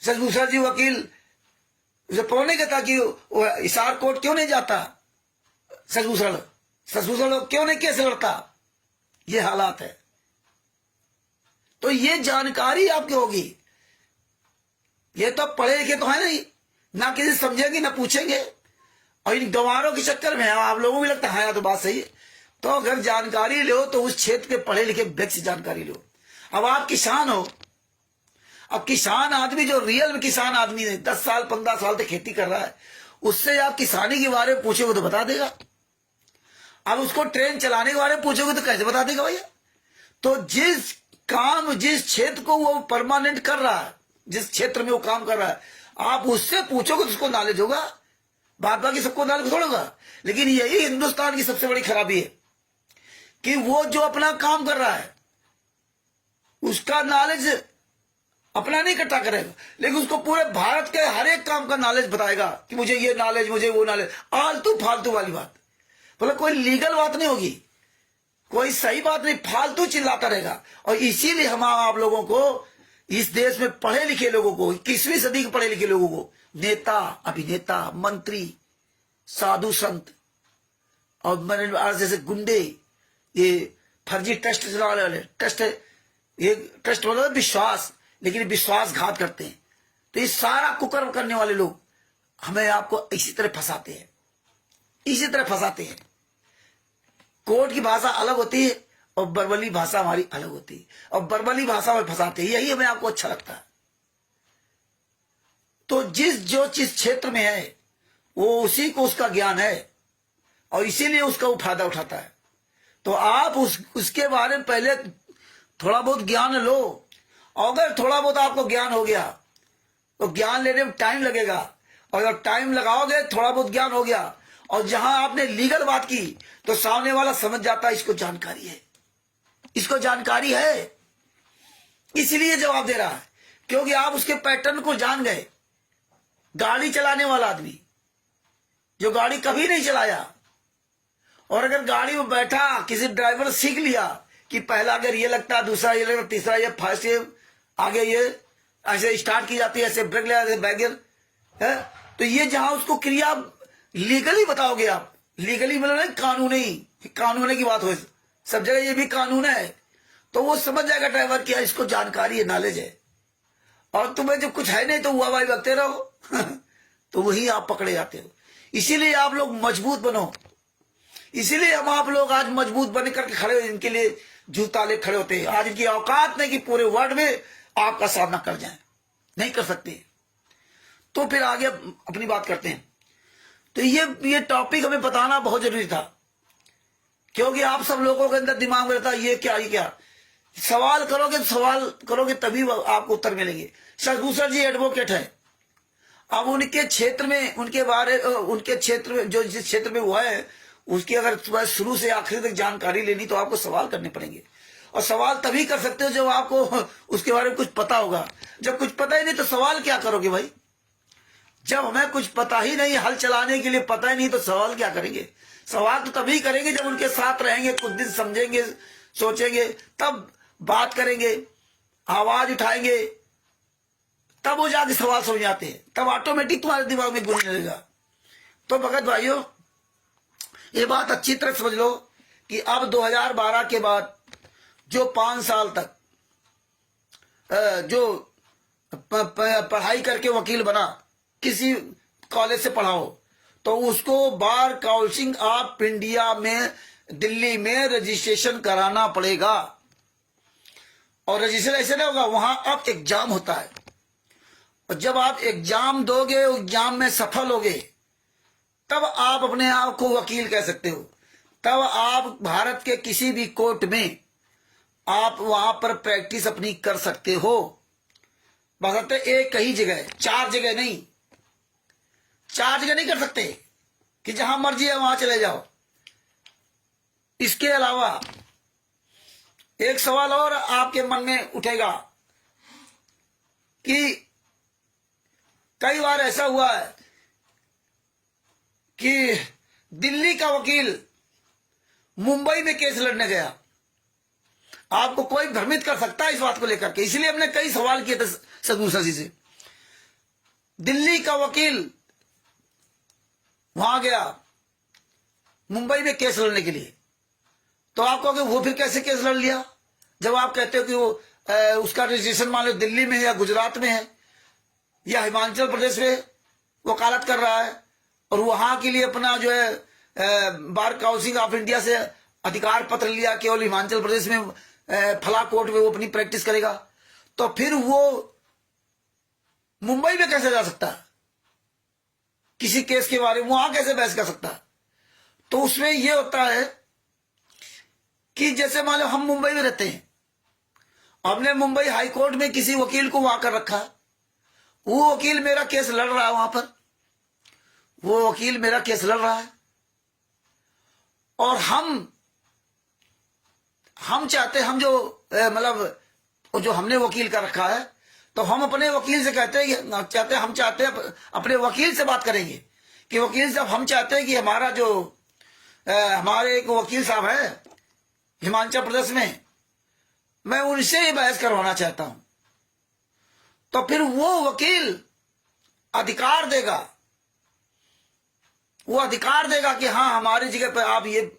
सचभूषण जी वकील उसे पौने नहीं कहता कि हिसार कोर्ट क्यों नहीं जाता, सचभूषण क्यों नहीं केस लड़ता। ये हालात है। तो ये जानकारी आपकी होगी। ये तो पढ़े लिखे तो है नहीं, ना किसी समझेंगे ना पूछेंगे, और इन गंवारों के चक्कर में आप लोगों को भी लगता है तो बात सही है। तो अगर जानकारी लो तो उस क्षेत्र के पढ़े लिखे व्यक्ति से जानकारी लो। अब आप किसान हो, अब किसान आदमी जो रियल में किसान आदमी है 10 साल 15 साल तक खेती कर रहा है, उससे आप किसानी के बारे में पूछोगे तो बता देगा। अब उसको ट्रेन चलाने के बारे में पूछोगे तो कैसे बता देगा भैया। तो जिस क्षेत्र को वो परमानेंट कर रहा है, जिस क्षेत्र में वो काम कर रहा है, आप उससे पूछोगे तो उसको नॉलेज होगा। बाकी सबको नॉलेज थोड़ा होगा। लेकिन यही हिंदुस्तान की सबसे बड़ी खराबी है कि वो जो अपना काम कर रहा है उसका नॉलेज अपना नहीं इकट्ठा करेगा, लेकिन उसको पूरे भारत के हर एक काम का नॉलेज बताएगा कि मुझे ये नॉलेज, मुझे वो नॉलेज। आलतू फालतू वाली बात, बोले कोई लीगल बात नहीं होगी, कोई सही बात नहीं, फालतू चिल्लाता रहेगा। और इसीलिए हम आप लोगों को, इस देश में पढ़े लिखे लोगों को, 21वीं सदी के पढ़े लिखे लोगों को, नेता, अभिनेता, मंत्री, साधु संत और जैसे गुंडे, ये फर्जी ट्रस्ट चलाने वाले, ये ट्रस्ट मतलब विश्वास, लेकिन विश्वासघात करते हैं। तो ये सारा कुकर्म करने वाले लोग हमें आपको इसी तरह फंसाते हैं, इसी तरह फंसाते हैं। कोर्ट की भाषा अलग होती है और बरबली भाषा हमारी अलग होती है, और बरबली भाषा में फंसाते हैं। यही हमें आपको अच्छा लगता है। तो जिस क्षेत्र में है वो उसी को उसका ज्ञान है, और इसीलिए उसका वो फायदा उठाता है। तो आप उसके बारे में पहले थोड़ा बहुत ज्ञान लो। अगर थोड़ा बहुत आपको ज्ञान हो गया तो ज्ञान लेने में टाइम लगेगा, और अगर टाइम लगाओगे थोड़ा बहुत ज्ञान हो गया, और जहां आपने लीगल बात की तो सामने वाला समझ जाता है इसको जानकारी है, इसको जानकारी है, इसलिए जवाब दे रहा है, क्योंकि आप उसके पैटर्न को जान गए। गाड़ी चलाने वाला आदमी जो गाड़ी कभी नहीं चलाया, और अगर गाड़ी में बैठा किसी ड्राइवर सीख लिया कि पहला अगर ये लगता है, दूसरा ये लगता, तीसरा ये, फर्स्ट ये, आगे ये ऐसे स्टार्ट की जाती है, ऐसे ब्रेक लगा, ऐसे बैगर है, तो ये जहां उसको क्रिया लीगली बताओगे आप, लीगली मतलब कानूनी की बात हो, सब जगह ये भी कानून है, तो वो समझ जाएगा ड्राइवर कि इसको जानकारी है, नॉलेज है। और तुम्हें जब कुछ है नहीं तो हुआ भाई बकते रहो तो वही आप पकड़े जाते हो। इसीलिए आप लोग मजबूत बनो, इसीलिए हम आप लोग आज मजबूत बन करके खड़े, इनके लिए जूता ले खड़े होते हैं। आज इनकी औकात नहीं कि पूरे वर्ल्ड में आपका सामना कर जाए, नहीं कर सकते। तो फिर आगे अपनी बात करते हैं। तो ये टॉपिक हमें बताना बहुत जरूरी था, क्योंकि आप सब लोगों के अंदर दिमाग में रहता है ये क्या सवाल करोगे तभी आपको उत्तर मिलेंगे। सचभूषण जी एडवोकेट है, अब उनके क्षेत्र में, उनके क्षेत्र में, जो जिस क्षेत्र में हुआ है उसकी अगर शुरू से आखिर तक जानकारी लेनी तो आपको सवाल करने पड़ेंगे। और सवाल तभी कर सकते हो जब आपको उसके बारे में कुछ पता होगा। जब कुछ पता ही नहीं तो सवाल क्या करोगे भाई। जब हमें कुछ पता ही नहीं, हल चलाने के लिए पता ही नहीं, तो सवाल क्या करेंगे। सवाल तो तभी करेंगे जब उनके साथ रहेंगे, कुछ दिन समझेंगे, सोचेंगे, तब बात करेंगे, आवाज उठाएंगे, तब वो जाके सवाल समझ आते हैं, तब ऑटोमेटिक तुम्हारे दिमाग में गूंजने लगेगा। तो भगत भाइयों, ये बात अच्छी तरह समझ लो कि अब 2012 के बाद जो 5 साल तक जो पढ़ाई करके वकील बना, किसी कॉलेज से पढ़ाओ, तो उसको बार काउंसिल ऑफ इंडिया में दिल्ली में रजिस्ट्रेशन कराना पड़ेगा। और रजिस्ट्रेशन ऐसे नहीं होगा, वहां अब एग्जाम होता है, और जब आप एग्जाम दोगे, एग्जाम में सफल होगे, तब आप अपने आप को वकील कह सकते हो। तब आप भारत के किसी भी कोर्ट में आप वहां पर प्रैक्टिस अपनी कर सकते हो। बशर्ते एक ही जगह, 4 जगह नहीं, 4 जगह नहीं कर सकते कि जहां मर्जी है वहां चले जाओ। इसके अलावा एक सवाल और आपके मन में उठेगा कि कई बार ऐसा हुआ है कि दिल्ली का वकील मुंबई में केस लड़ने गया। आपको कोई भ्रमित कर सकता है इस बात को लेकर के, इसलिए हमने कई सवाल किए थे सदगुरु शशि से। दिल्ली का वकील वहां गया मुंबई में केस लड़ने के लिए, तो आप कहोगे वो फिर कैसे केस लड़ लिया, जब आप कहते हो कि वो उसका रजिस्ट्रेशन मान लो दिल्ली में है या गुजरात में है या हिमाचल प्रदेश में वकालत कर रहा है, और वहां के लिए अपना जो है बार काउंसिल ऑफ इंडिया से अधिकार पत्र लिया, केवल हिमाचल प्रदेश में फला कोर्ट में वो अपनी प्रैक्टिस करेगा, तो फिर वो मुंबई में कैसे जा सकता है किसी केस के बारे में, वहां कैसे बहस कर सकता है। तो उसमें ये होता है कि जैसे मान लो हम मुंबई में रहते हैं, हमने मुंबई हाई कोर्ट में किसी वकील को वहां कर रखा, वो वकील मेरा केस लड़ रहा है वहां पर, वो वकील मेरा केस लड़ रहा है, और हम चाहते, हम जो मतलब जो हमने वकील का रखा है, तो हम अपने वकील से कहते हैं कि हम चाहते हैं अपने वकील से बात करेंगे कि वकील साहब हम चाहते हैं कि हमारा जो हमारे एक वकील साहब है हिमाचल प्रदेश में, मैं उनसे ही बहस करवाना चाहता हूं। तो फिर वो वकील अधिकार देगा, वो अधिकार देगा कि हाँ हमारी जगह पर आप, ये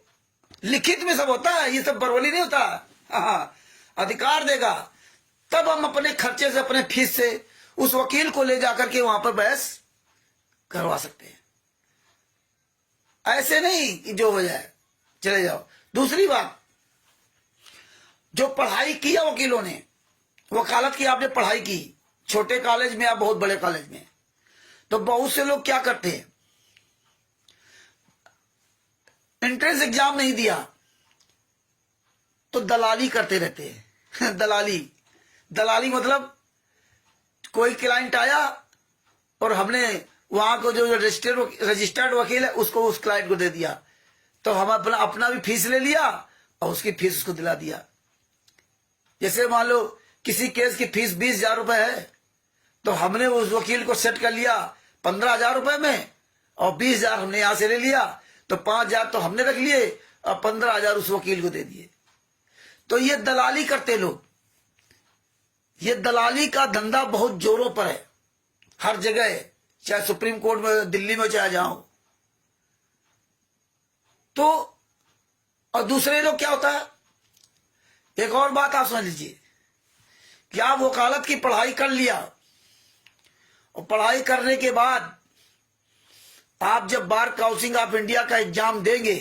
लिखित में सब होता है, ये सब बरवली नहीं होता, हाँ अधिकार देगा, तब हम अपने खर्चे से अपने फीस से उस वकील को ले जाकर के वहां पर बहस करवा सकते हैं। ऐसे नहीं कि जो हो जाए चले जाओ। दूसरी बात, जो पढ़ाई किया वकीलों ने, वकालत की आपने पढ़ाई की छोटे कॉलेज में या बहुत बड़े कॉलेज में, तो बहुत से लोग क्या करते हैं, एंट्रेंस एग्जाम नहीं दिया तो दलाली करते रहते हैं। दलाली मतलब कोई क्लाइंट आया और हमने वहां को जो रजिस्टर्ड वकील है उसको उस क्लाइंट को दे दिया, तो हम अपना भी फीस ले लिया और उसकी फीस उसको दिला दिया। जैसे मान लो किसी केस की फीस 20,000 रुपए है, तो हमने उस वकील को सेट कर लिया 15,000 रुपए में, और 20,000 हमने यहां से ले लिया, तो 5,000 तो हमने रख लिए और 15,000 उस वकील को दे दिए। तो ये दलाली करते लोग, ये दलाली का धंधा बहुत जोरों पर है, हर जगह है, चाहे सुप्रीम कोर्ट में दिल्ली में चाहे जाओ। तो और दूसरे लोग क्या होता है, एक और बात आप समझ लीजिए कि आप वकालत की पढ़ाई कर लिया, और पढ़ाई करने के बाद आप जब बार काउंसिल ऑफ इंडिया का एग्जाम देंगे,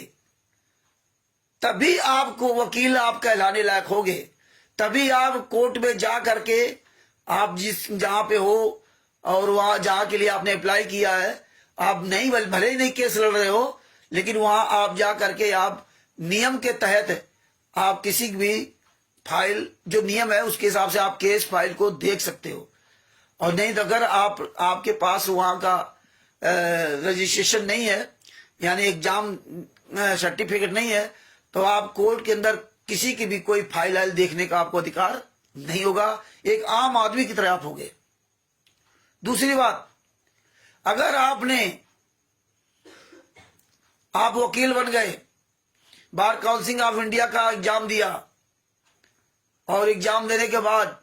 तभी आपको वकील आप कहलाने लायक होगे, तभी आप कोर्ट में जा करके आप जहां पे हो और वहां जहां के लिए आपने अप्लाई किया है, आप नहीं भले ही नहीं केस लड़ रहे हो, लेकिन वहां आप जा करके आप नियम के तहत आप किसी भी फाइल जो नियम है उसके हिसाब से आप केस फाइल को देख सकते हो। और नहीं तो अगर आपके पास वहां का रजिस्ट्रेशन नहीं है, यानी एग्जाम सर्टिफिकेट नहीं है, तो आप कोर्ट के अंदर किसी की भी कोई फाइल देखने का आपको अधिकार नहीं होगा, एक आम आदमी की तरह आप होंगे। दूसरी बात, अगर आप वकील बन गए, बार काउंसिल ऑफ इंडिया का एग्जाम दिया, और एग्जाम देने के बाद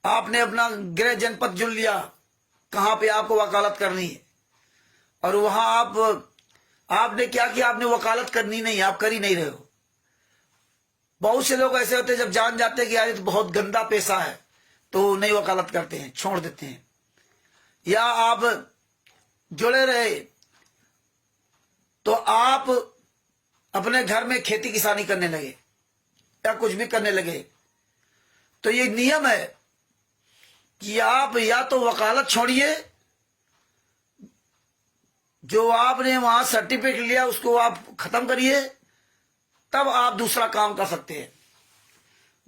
आपने अपना गृह जनपद चुन लिया कहां पे आपको वकालत करनी है, और वहां आपने क्या किया, आपने वकालत करनी नहीं, आप कर ही नहीं रहे हो। बहुत से लोग ऐसे होते हैं जब जान जाते हैं कि यार ये तो बहुत गंदा पेशा है, तो नहीं वकालत करते हैं, छोड़ देते हैं। या आप जुड़े रहे तो आप अपने घर में खेती किसानी करने लगे या कुछ भी करने लगे, तो ये नियम है कि आप या तो वकालत छोड़िए, जो आपने वहां सर्टिफिकेट लिया उसको आप खत्म करिए, तब आप दूसरा काम कर सकते हैं,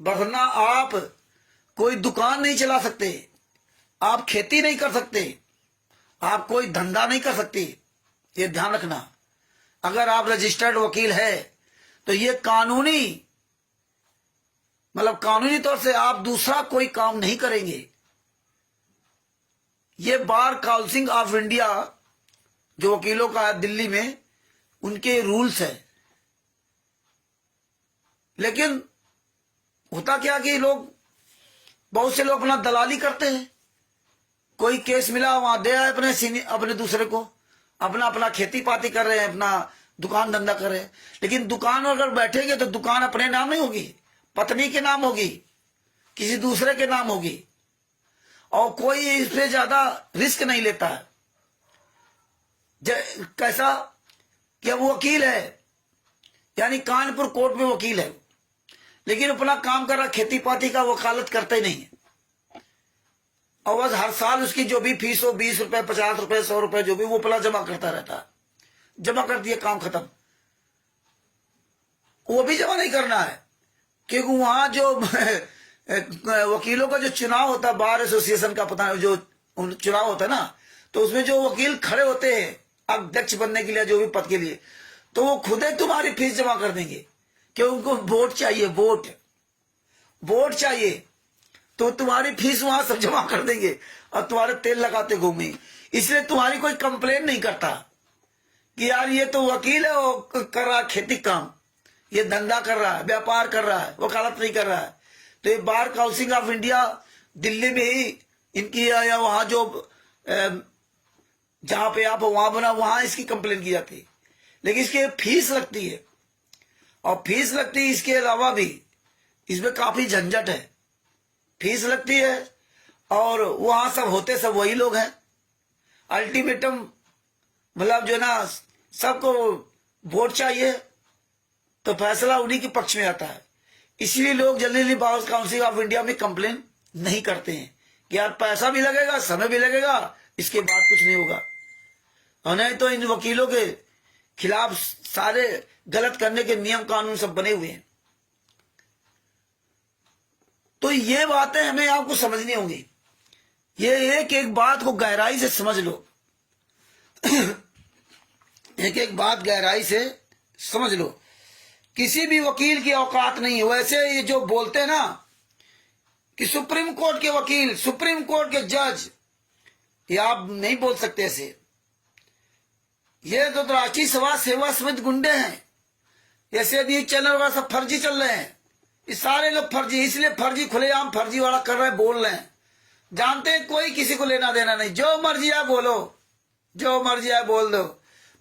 वरना आप कोई दुकान नहीं चला सकते, आप खेती नहीं कर सकते, आप कोई धंधा नहीं कर सकते। ये ध्यान रखना, अगर आप रजिस्टर्ड वकील है तो ये कानूनी तौर से आप दूसरा कोई काम नहीं करेंगे, ये बार काउंसिल ऑफ इंडिया जो वकीलों का है दिल्ली में, उनके रूल्स है। लेकिन होता क्या कि लोग, बहुत से लोग अपना दलाली करते हैं। कोई केस मिला वहां दे आए अपने दूसरे को, अपना अपना खेती पाती कर रहे हैं, अपना दुकान धंधा कर रहे हैं। लेकिन दुकान अगर बैठेंगे तो दुकान अपने नाम नहीं होगी, पत्नी के नाम होगी, किसी दूसरे के नाम होगी, और कोई इस पे ज्यादा रिस्क नहीं लेता है। कैसा कि अब वकील है, यानी कानपुर कोर्ट में वकील है, लेकिन अपना काम कर रहा, खेती पाती का वकालत करते ही नहीं है। और बस हर साल उसकी जो भी फीस हो, 20 रुपए, 50 रुपए, 100 रुपए, जो भी, वो अपना जमा करता रहता है। जमा कर दिया, काम खत्म। वो भी जमा नहीं करना है, क्योंकि वहां जो वकीलों का जो चुनाव होता है, बार एसोसिएशन का, पता नहीं जो चुनाव होता है ना, तो उसमें जो वकील खड़े होते हैं अध्यक्ष बनने के लिए, जो भी पद के लिए, तो वो खुद ही तुम्हारी फीस जमा कर देंगे, क्योंकि उनको वोट चाहिए, वोट चाहिए, तो तुम्हारी फीस वहां सब जमा कर देंगे और तुम्हारे तेल लगाते घूमे। इसलिए तुम्हारी कोई कंप्लेन नहीं करता कि यार ये तो वकील है, वो कर रहा है खेती काम, ये धंधा कर रहा है, व्यापार कर रहा है, वकालत नहीं कर रहा है। तो ये bar council of India Delhi में ही इनकी, या वहां जो जहां पे आप वहां बना, वहां इसकी कंप्लेन की जाती है। लेकिन इसकी फीस लगती है, और फीस लगती है, इसके अलावा भी इसमें काफी झंझट है। फीस लगती है, और वहां सब होते सब वही लोग हैं। अल्टीमेटम मतलब जो ना, सबको वोट चाहिए, तो फैसला उन्हीं के पक्ष में आता है। इसलिए लोग जल्दी बार काउंसिल ऑफ इंडिया में कंप्लेन नहीं करते हैं कि यार पैसा भी लगेगा, समय भी लगेगा, इसके बाद कुछ नहीं होगा। और नहीं तो इन वकीलों के खिलाफ सारे गलत करने के नियम कानून सब बने हुए हैं। तो ये बातें हमें आपको समझनी होंगी। ये एक एक बात को गहराई से समझ लो, एक एक बात गहराई से समझ लो। किसी भी वकील की औकात नहीं है। वैसे ये जो बोलते हैं ना कि सुप्रीम कोर्ट के वकील, सुप्रीम कोर्ट के जज, ये आप नहीं बोल सकते ऐसे। ये तो राष्ट्रीय सभा सेवा समिति गुंडे हैं। ऐसे न्यूज चैनल वाला सब फर्जी चल रहे हैं। ये सारे लोग फर्जी, इसलिए फर्जी, खुलेआम फर्जी वाला कर रहे हैं, बोल रहे हैं। जानते हैं कोई किसी को लेना देना नहीं, जो मर्जी है बोलो, जो मर्जी है बोल दो।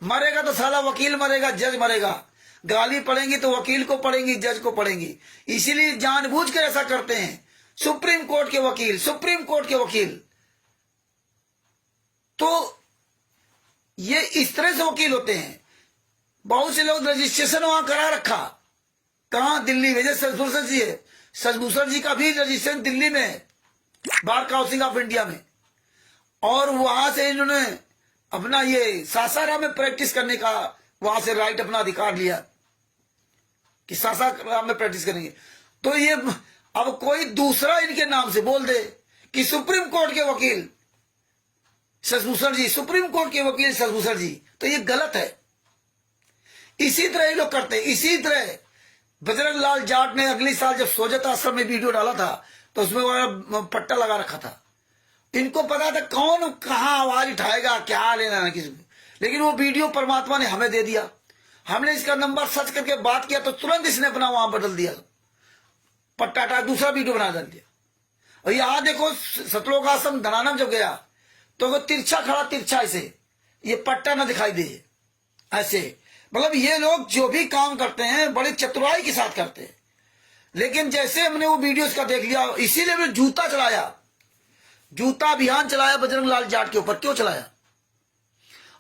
मरेगा तो साला वकील मरेगा, जज मरेगा। गाली पड़ेंगी तो वकील को पड़ेंगी, जज को पड़ेंगी। इसीलिए जानबूझकर ऐसा करते हैं। सुप्रीम कोर्ट के वकील, सुप्रीम कोर्ट के वकील, तो ये इस तरह से वकील होते हैं। बहुत से लोग रजिस्ट्रेशन वहां करा रखा, कहां? दिल्ली में। जैसे सचभूषण जी है, सचभूषण जी का भी रजिस्ट्रेशन दिल्ली में है, बार काउंसिल ऑफ इंडिया में। और वहां से इन्होंने अपना ये सासाराम में प्रैक्टिस करने का वहां से राइट, अपना अधिकार लिया कि सासाराम में प्रैक्टिस करेंगे। तो ये अब कोई दूसरा इनके नाम से बोल दे कि सुप्रीम कोर्ट के वकील शशिभूषण जी, सुप्रीम कोर्ट के वकील शशिभूषण जी, तो ये गलत है। इसी तरह ये लोग करते हैं। इसी तरह बजरंग लाल जाट ने अगले साल जब सोजत आश्रम में वीडियो डाला था, तो उसमें वो पट्टा लगा रखा था। इनको पता था कौन कहां आवाज उठाएगा, क्या लेना ना किसी को। लेकिन वो वीडियो परमात्मा ने हमें दे दिया। हमने इसका नंबर सर्च करके बात किया, तो तुरंत इसने अपना वहां बदल दिया, पट्टा हटा दूसरा वीडियो बना दिया। और यहां देखो, सतलोक आश्रम धनानम जब गया तो वो तिरछा खड़ा, तिरछा ऐसे, ये पट्टा ना दिखाई दे ऐसे। मतलब ये लोग जो भी काम करते हैं बड़ी चतुराई के साथ करते हैं। लेकिन जैसे हमने वो वीडियो इसका देख लिया, इसीलिए हमने जूता चलाया, जूता अभियान चलाया बजरंग लाल जाट के ऊपर। क्यों चलाया?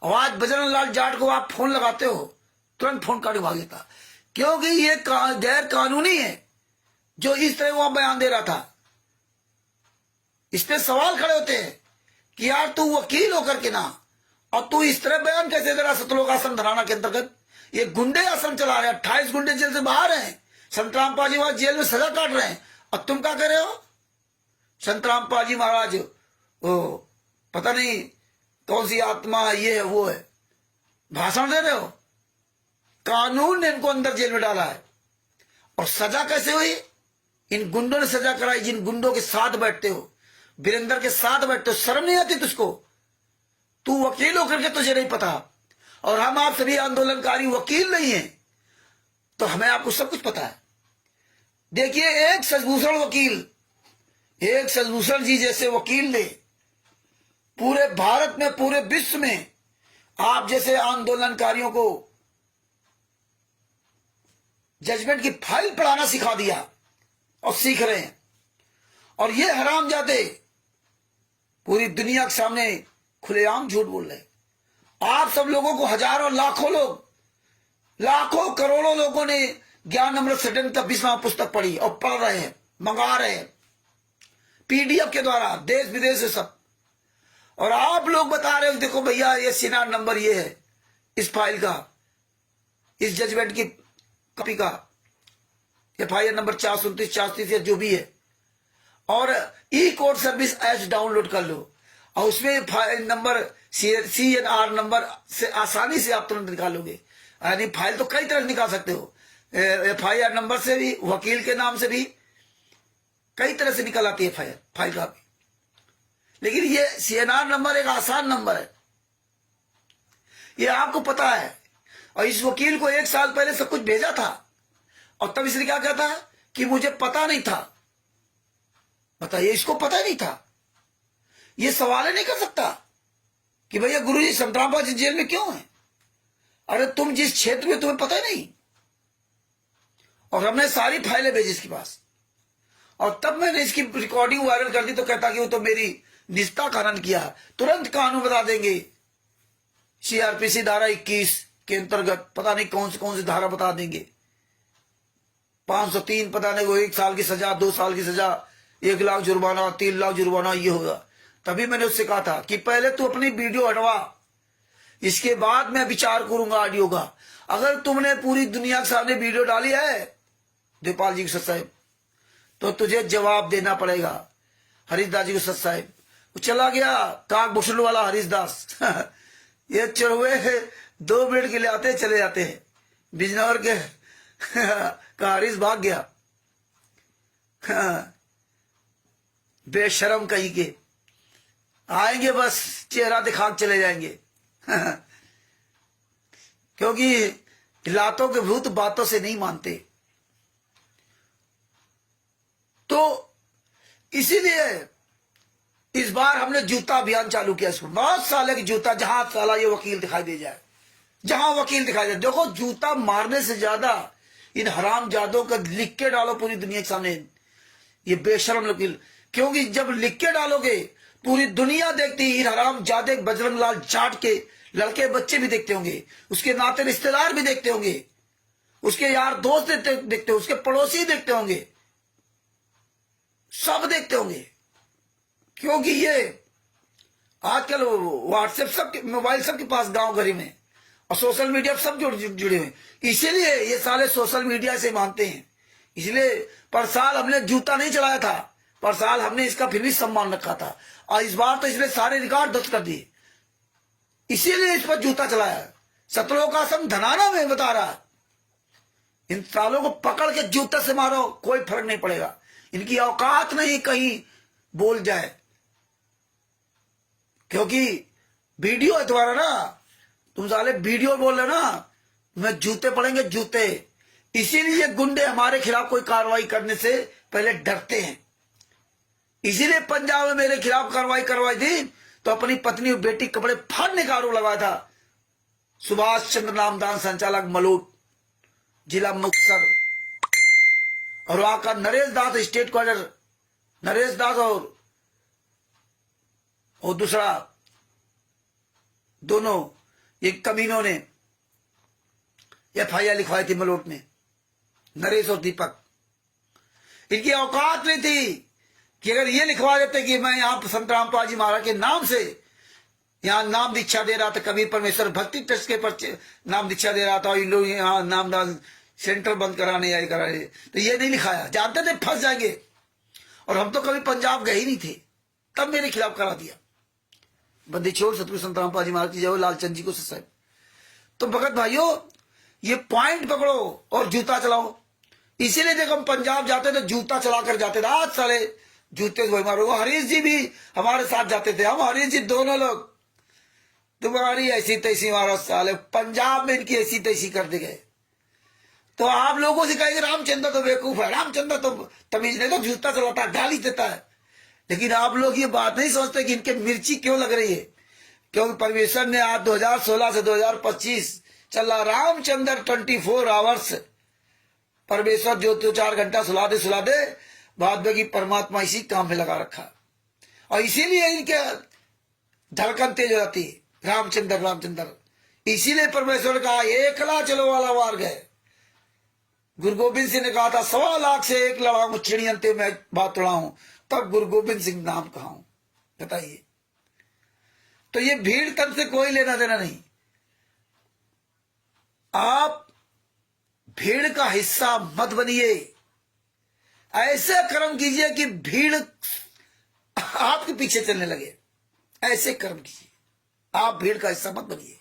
और आज बजरंग लाल जाट को आप फोन लगाते हो, तुरंत फोन काट भाग देता, क्योंकि ये गैर कानूनी है जो इस तरह वहां बयान दे रहा था। इस पे सवाल खड़े होते हैं कि यार तू वकील होकर के ना, और तू इस तरह बयान कैसे दे रहा? सतलोक आश्रम धराना के अंतर्गत ये गुंडे आश्रम चला रहे हैं। 28 गुंडे जेल से बाहर हैं। संतराम पाजी वहां जेल में सजा काट रहे हैं, और तुम क्या कर रहे हो? संतराम पाजी महाराज वो पता नहीं कौन सी आत्मा ये है वो है, भाषण दे रहे हो। कानून ने इनको अंदर जेल में डाला है। और सजा कैसे हुई? इन गुंडों ने सजा कराई, जिन गुंडों के साथ बैठते हो, वीरेंद्र के साथ बैठते हो, शर्म नहीं आती तुझको? तू वकील होकर के तुझे नहीं पता, और हम आप सभी आंदोलनकारी वकील नहीं है, तो हमें आपको सब कुछ पता है। देखिए, एक सजभूषण वकील, एक सजभूषण जी जैसे वकील ने पूरे भारत में, पूरे विश्व में आप जैसे आंदोलनकारियों को जजमेंट की फाइल पढ़ाना सिखा दिया, और सीख रहे हैं। और ये हरामजादे पूरी दुनिया के सामने खुलेआम झूठ बोल रहे हैं। आप सब लोगों को, हजारों लाखों लोग, लाखों करोड़ों लोगों ने ज्ञान अमृत सदन का 20वां पुस्तक पढ़ी और पढ़ रहे हैं, मंगा रहे हैं पीडीएफ के द्वारा, देश विदेश से सब। और आप लोग बता रहे हो देखो भैया ये सीना नंबर ये है इस फाइल का, इस जजमेंट की कॉपी का, FIR नंबर 429 430 या जो भी है, और ई कोर्ट सर्विस एज डाउनलोड कर लो, और उसमें फाइल नंबर CNR नंबर से आसानी से आप तुरंत निकालोगे। यानी फाइल तो कई तरह से निकाल सकते हो, FIR नंबर से भी, वकील के नाम से भी, कई तरह से निकल आती है फाइल का भी। लेकिन ये CNR नंबर एक आसान नंबर है, ये आपको पता है। और इस वकील को 1 साल पहले सब कुछ भेजा था, और तब इसने क्या कहता है कि मुझे पता नहीं था। बताइए, इसको पता नहीं था, ये सवाल ही नहीं कर सकता कि भैया गुरुजी संतराम पाजी जेल में क्यों है? अरे तुम जिस क्षेत्र में, तुम्हें पता ही नहीं। और हमने सारी फाइलें भेजी इसके पास, और तब मैंने इसकी रिकॉर्डिंग वायरल कर दी, तो कहता कि वो तो मेरी निजता का हनन किया। तुरंत कानून बता देंगे, CRPC धारा 21 के अंतर्गत पता नहीं कौन सी धारा बता देंगे, 503 पता नहीं, वो 1 साल की सजा, 2 साल की सजा, 1 लाख जुर्माना, 3 लाख जुर्माना, ये होगा। तभी मैंने उससे कहा था कि पहले तू अपनी वीडियो हटवा, इसके बाद मैं विचार करूंगा ऑडियो का। अगर तुमने पूरी दुनिया के सामने वीडियो डाली है देवपाल जी को सच साहब, तो तुझे जवाब देना पड़ेगा। हरीशदास जी को सच साहब, वो चला गया काक भूषण वाला हरीशदास ये चढ़ुए 2 मिनट के लिए आते चले जाते हैं, बिजनौर के का हरीश भाग गया। बेशरम कहीं के, आएंगे बस चेहरा दिखा के चले जाएंगे क्योंकि लातों के भूत बातों से नहीं मानते। तो इसीलिए इस बार हमने जूता अभियान चालू किया। इसमें बहुत साले की जूता, जहां साला ये वकील दिखाई दे जाए, जहां वकील दिखाई दे। देखो, जूता मारने से ज्यादा इन हरामजादों का लिख के डालो पूरी दुनिया के सामने, ये बेशरम वकील। क्योंकि जब लिख के डालोगे पूरी दुनिया देखती, इन हरामजादे बजरंग लाल जाट के लड़के बच्चे भी देखते होंगे, उसके नाते रिश्तेदार भी देखते होंगे, उसके यार दोस्त देखते होंगे, उसके पड़ोसी देखते होंगे, सब देखते होंगे। क्योंकि ये आजकल व्हाट्सएप सबके, मोबाइल सबके पास गांव घरी में, और सोशल मीडिया सब जुड़े हुए, इसीलिए ये साले सोशल मीडिया से मानते हैं। इसलिए पर साल हमने जूता नहीं चढ़ाया था, पर साल हमने इसका फिर भी सम्मान रखा था, और इस बार तो इसने सारे रिकॉर्ड दर्ज कर दिए, इसीलिए इस पर जूता चलाया। सतलों का सम धनाना में बता रहा, इन सालों को पकड़ के जूते से मारो, कोई फर्क नहीं पड़ेगा। इनकी औकात नहीं कहीं बोल जाए, क्योंकि वीडियो है तुम्हारा ना, तुम साले वीडियो बोल रहे ना, तुम्हें जूते पड़ेंगे, जूते। इसीलिए गुंडे हमारे खिलाफ कोई कार्रवाई करने से पहले डरते हैं। इसीलिए पंजाब में मेरे खिलाफ कार्रवाई करवाई थी, तो अपनी पत्नी और बेटी कपड़े फाड़ने का आरोप लगाया था सुभाष चंद्र नामदान संचालक मलोट, जिला मुक्तसर, और वहां का नरेश दास स्टेट क्वार्टर, नरेश दास और दूसरा, दोनों एक कमीनों ने FIR लिखवाई थी मलोट में, नरेश और दीपक। इनकी औकात नहीं थी कि अगर ये लिखवा देते कि मैं यहां संत रामपाल जी महाराज के नाम से यहां नाम दीक्षा दे रहा था, कबीर परमेश्वर भक्ति ट्रस्ट के पर नाम दीक्षा दे रहा था, और इन लोग यहाँ नामदान सेंटर बंद कराने आए कराने, तो ये नहीं लिखाया, जानते थे फंस जाएंगे। और हम तो कभी पंजाब गए ही नहीं थे, तब मेरे खिलाफ करा दिया। बंदी छोड़ सतगुरु संत रामपाल जी महाराज की जय, लालचंद जी को सत्संग। तो भगत भाइयों, ये पॉइंट पकड़ो और जूता चलाओ। इसीलिए देखो हम पंजाब जाते थे, जूता चला कर जाते थे। आज साले जूते से वही मारोगे। हरीश जी भी हमारे साथ जाते थे, हम हरीश जी दोनों लोग। तुम्हारी ऐसी तैसी मारो साले, पंजाब में इनकी ऐसी तैसी कर दी गए। तो आप लोगों से कहेंगे रामचंद्र तो बेवकूफ है, रामचंद्र तो तमीज नहीं, तो जूता चलाता है, गाली देता है। लेकिन आप लोग ये बात नहीं सोचते कि इनके मिर्ची क्यों लग रही है। क्योंकि परमेश्वर ने आज 2016 से 2025 चला, रामचंद्र 24 आवर्स परमेश्वर जो 2-4 घंटा सुला दे, बाद में की परमात्मा इसी काम में लगा रखा। और इसीलिए इनके धड़कन तेज हो जाती है, रामचंद्र रामचंद्र। इसीलिए परमेश्वर का एकला चलो वाला वार गए। गुरु गोबिंद सिंह ने कहा था 1.25 लाख से एक लड़ाऊं, छिड़ियंते में बात उड़ाऊं, तब गुरु गोबिंद सिंह नाम कहाऊं। बताइए, तो ये भीड़ तन से कोई लेना देना नहीं। आप भीड़ का हिस्सा मत बनिए, ऐसे कर्म कीजिए कि भीड़ आपके पीछे चलने लगे। ऐसे कर्म कीजिए, आप भीड़ का हिस्सा मत बनिए।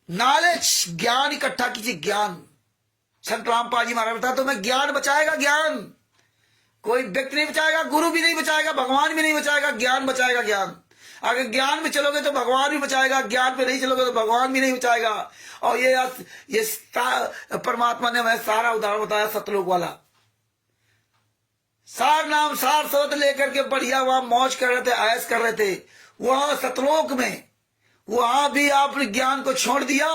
नॉलेज, ज्ञान इकट्ठा कीजिए, ज्ञान। संत रामपाल जी महाराज बताते, तो मैं ज्ञान बचाएगा, ज्ञान। कोई व्यक्ति नहीं बचाएगा, गुरु भी नहीं बचाएगा, भगवान भी नहीं बचाएगा, ज्ञान बचाएगा, ज्ञान। अगर ज्ञान में चलोगे तो भगवान भी बचाएगा, ज्ञान पे नहीं चलोगे तो भगवान भी नहीं बचाएगा। और ये परमात्मा ने हमें सारा उदाहरण बताया सतलोक वाला। सार नाम सार शब्द लेकर के बढ़िया वहां मौज कर रहे थे, ऐश कर रहे थे। वहां सतलोक में, वहां भी आपने ज्ञान को छोड़ दिया,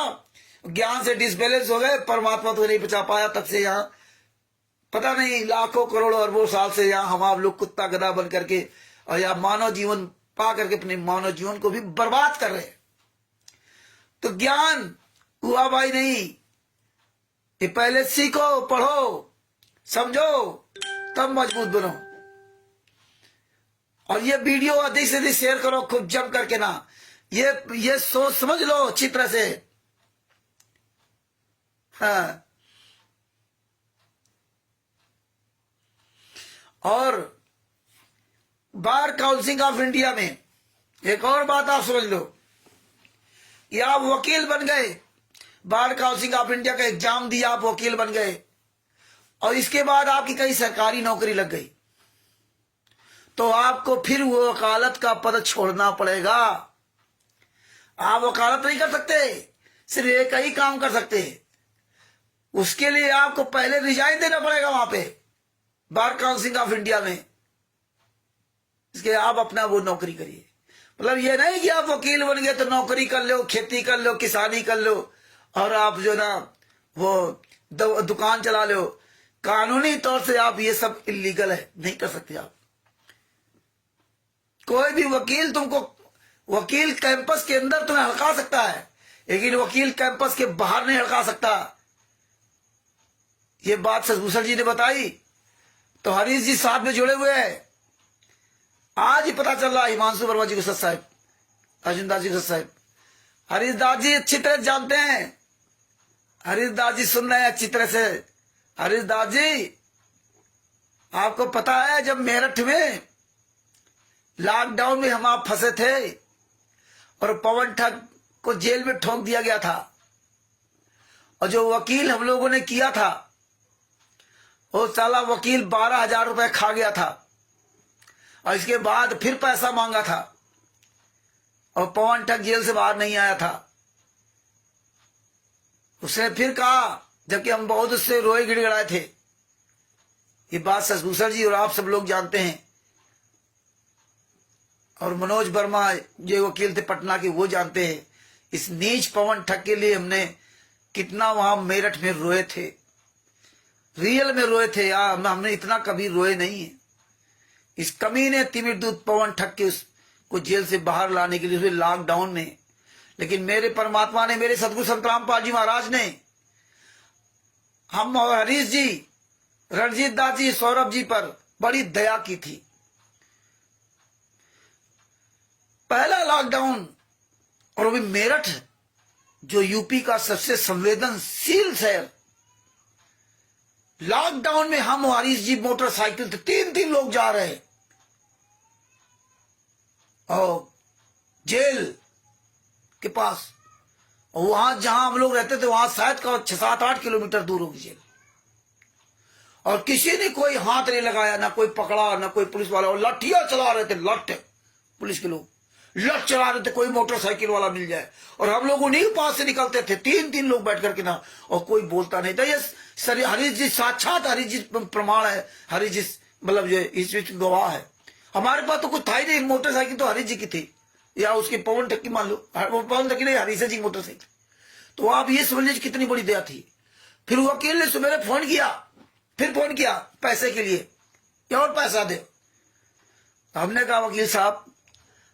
ज्ञान से डिसबैलेंस हो गए, परमात्मा तो नहीं बचा पाया। तब से यहाँ पता नहीं लाखों करोड़ों अरबों साल से यहाँ हम आप लोग कुत्ता गधा बन करके और यहाँ मानव जीवन पा करके अपने मानव जीवन को भी बर्बाद कर रहे हैं। तो ज्ञान हुआ भाई नहीं, ये पहले सीखो, पढ़ो, समझो, तब मजबूत बनो। और ये वीडियो अधिक से अधिक शेयर करो, खूब जम करके ना। ये सोच समझ लो अच्छी तरह से। हाँ, और बार काउंसिल ऑफ इंडिया में एक और बात आप समझ लो, कि आप वकील बन गए, बार काउंसिल ऑफ इंडिया का एग्जाम दिया, आप वकील बन गए, और इसके बाद आपकी कहीं सरकारी नौकरी लग गई, तो आपको फिर वो वकालत का पद छोड़ना पड़ेगा। आप वकालत नहीं कर सकते, सिर्फ एक ही काम कर सकते। उसके लिए आपको पहले रिजाइन देना पड़ेगा वहां पे बार काउंसिल ऑफ इंडिया में। इसके आप अपना वो नौकरी करिए। मतलब ये नहीं कि आप वकील बन गए तो नौकरी कर लो, खेती कर लो, किसानी कर लो, और आप जो ना वो दुकान चला लो। कानूनी तौर से आप ये सब इलीगल है, नहीं कर सकते आप। कोई भी वकील तुमको, वकील कैंपस के अंदर तुम्हें हड़का सकता है, लेकिन वकील कैंपस के बाहर नहीं हड़का सकता। ये बात सतभूषण जी ने बताई, तो हरीश जी साथ में जुड़े हुए हैं। आज ही पता चल रहा हिमांशु वर्मा जी को सत साहब, अर्जुन दास जी को सत साहब, हरीश दास जी अच्छी तरह जानते हैं। हरीश दास जी सुन रहे हैं अच्छी तरह से। हरीश दास जी, आपको पता है जब मेरठ में लॉकडाउन में हम आप फंसे थे और पवन ठग को जेल में ठोक दिया गया था, और जो वकील हम लोगों ने किया था, वो साला वकील 12,000 रुपए खा गया था, और इसके बाद फिर पैसा मांगा था, और पवन ठग जेल से बाहर नहीं आया था। उसने फिर कहा, जबकि हम बहुत उससे रोए गिड़गिड़ाए थे। ये बात सतभूषण जी और आप सब लोग जानते हैं, और मनोज वर्मा जो वकील थे पटना के, वो जानते हैं। इस नीच पवन ठग के लिए हमने कितना वहां मेरठ में रोए थे, रियल में रोए थे यार। हमने इतना कभी रोए नहीं है। इस कमीने तिमिर दूत पवन ठग के उसको जेल से बाहर लाने के लिए लॉकडाउन में। लेकिन मेरे परमात्मा ने, मेरे सदगुरु संत रामपाल जी महाराज ने, हम और हरीश जी, रणजीत दास जी, सौरभ जी पर बड़ी दया की थी। पहला लॉकडाउन, और वो भी मेरठ, जो यूपी का सबसे संवेदनशील शहर, लॉकडाउन में हम हरीश जी मोटरसाइकिल से 3-3 लोग जा रहे, और जेल के पास, और वहां जहां हम लोग रहते थे वहां शायद 6-7-8 किलोमीटर दूर होगी जेल। और किसी ने कोई हाथ नहीं लगाया, ना कोई पकड़ा, ना कोई पुलिस वाला। और लाठियां चला रहे थे, लठ पुलिस के लोग लठ चला रहे थे, कोई मोटरसाइकिल वाला मिल जाए। और हम लोग उन्हीं के पास से निकलते थे, 3-3 लोग बैठ करके ना, और कोई बोलता नहीं था। ये हरीश जी साक्षात, हरीश जी प्रमाण है, हरीश जी मतलब जो इस चीज गवाह है। हमारे पास तो कुछ था ही नहीं, मोटरसाइकिल तो हरीश जी की थी, या उसकी पवन ठक्की मान लो, पवन ठक्की नहीं, हरीश जी की मोटरसाइकिल। तो आप ये समझ लीजिए कितनी बड़ी दया थी। फिर वकील ने सुबह फोन किया, फिर फोन किया पैसे के लिए कि और पैसा दे। हमने कहा वकील साहब,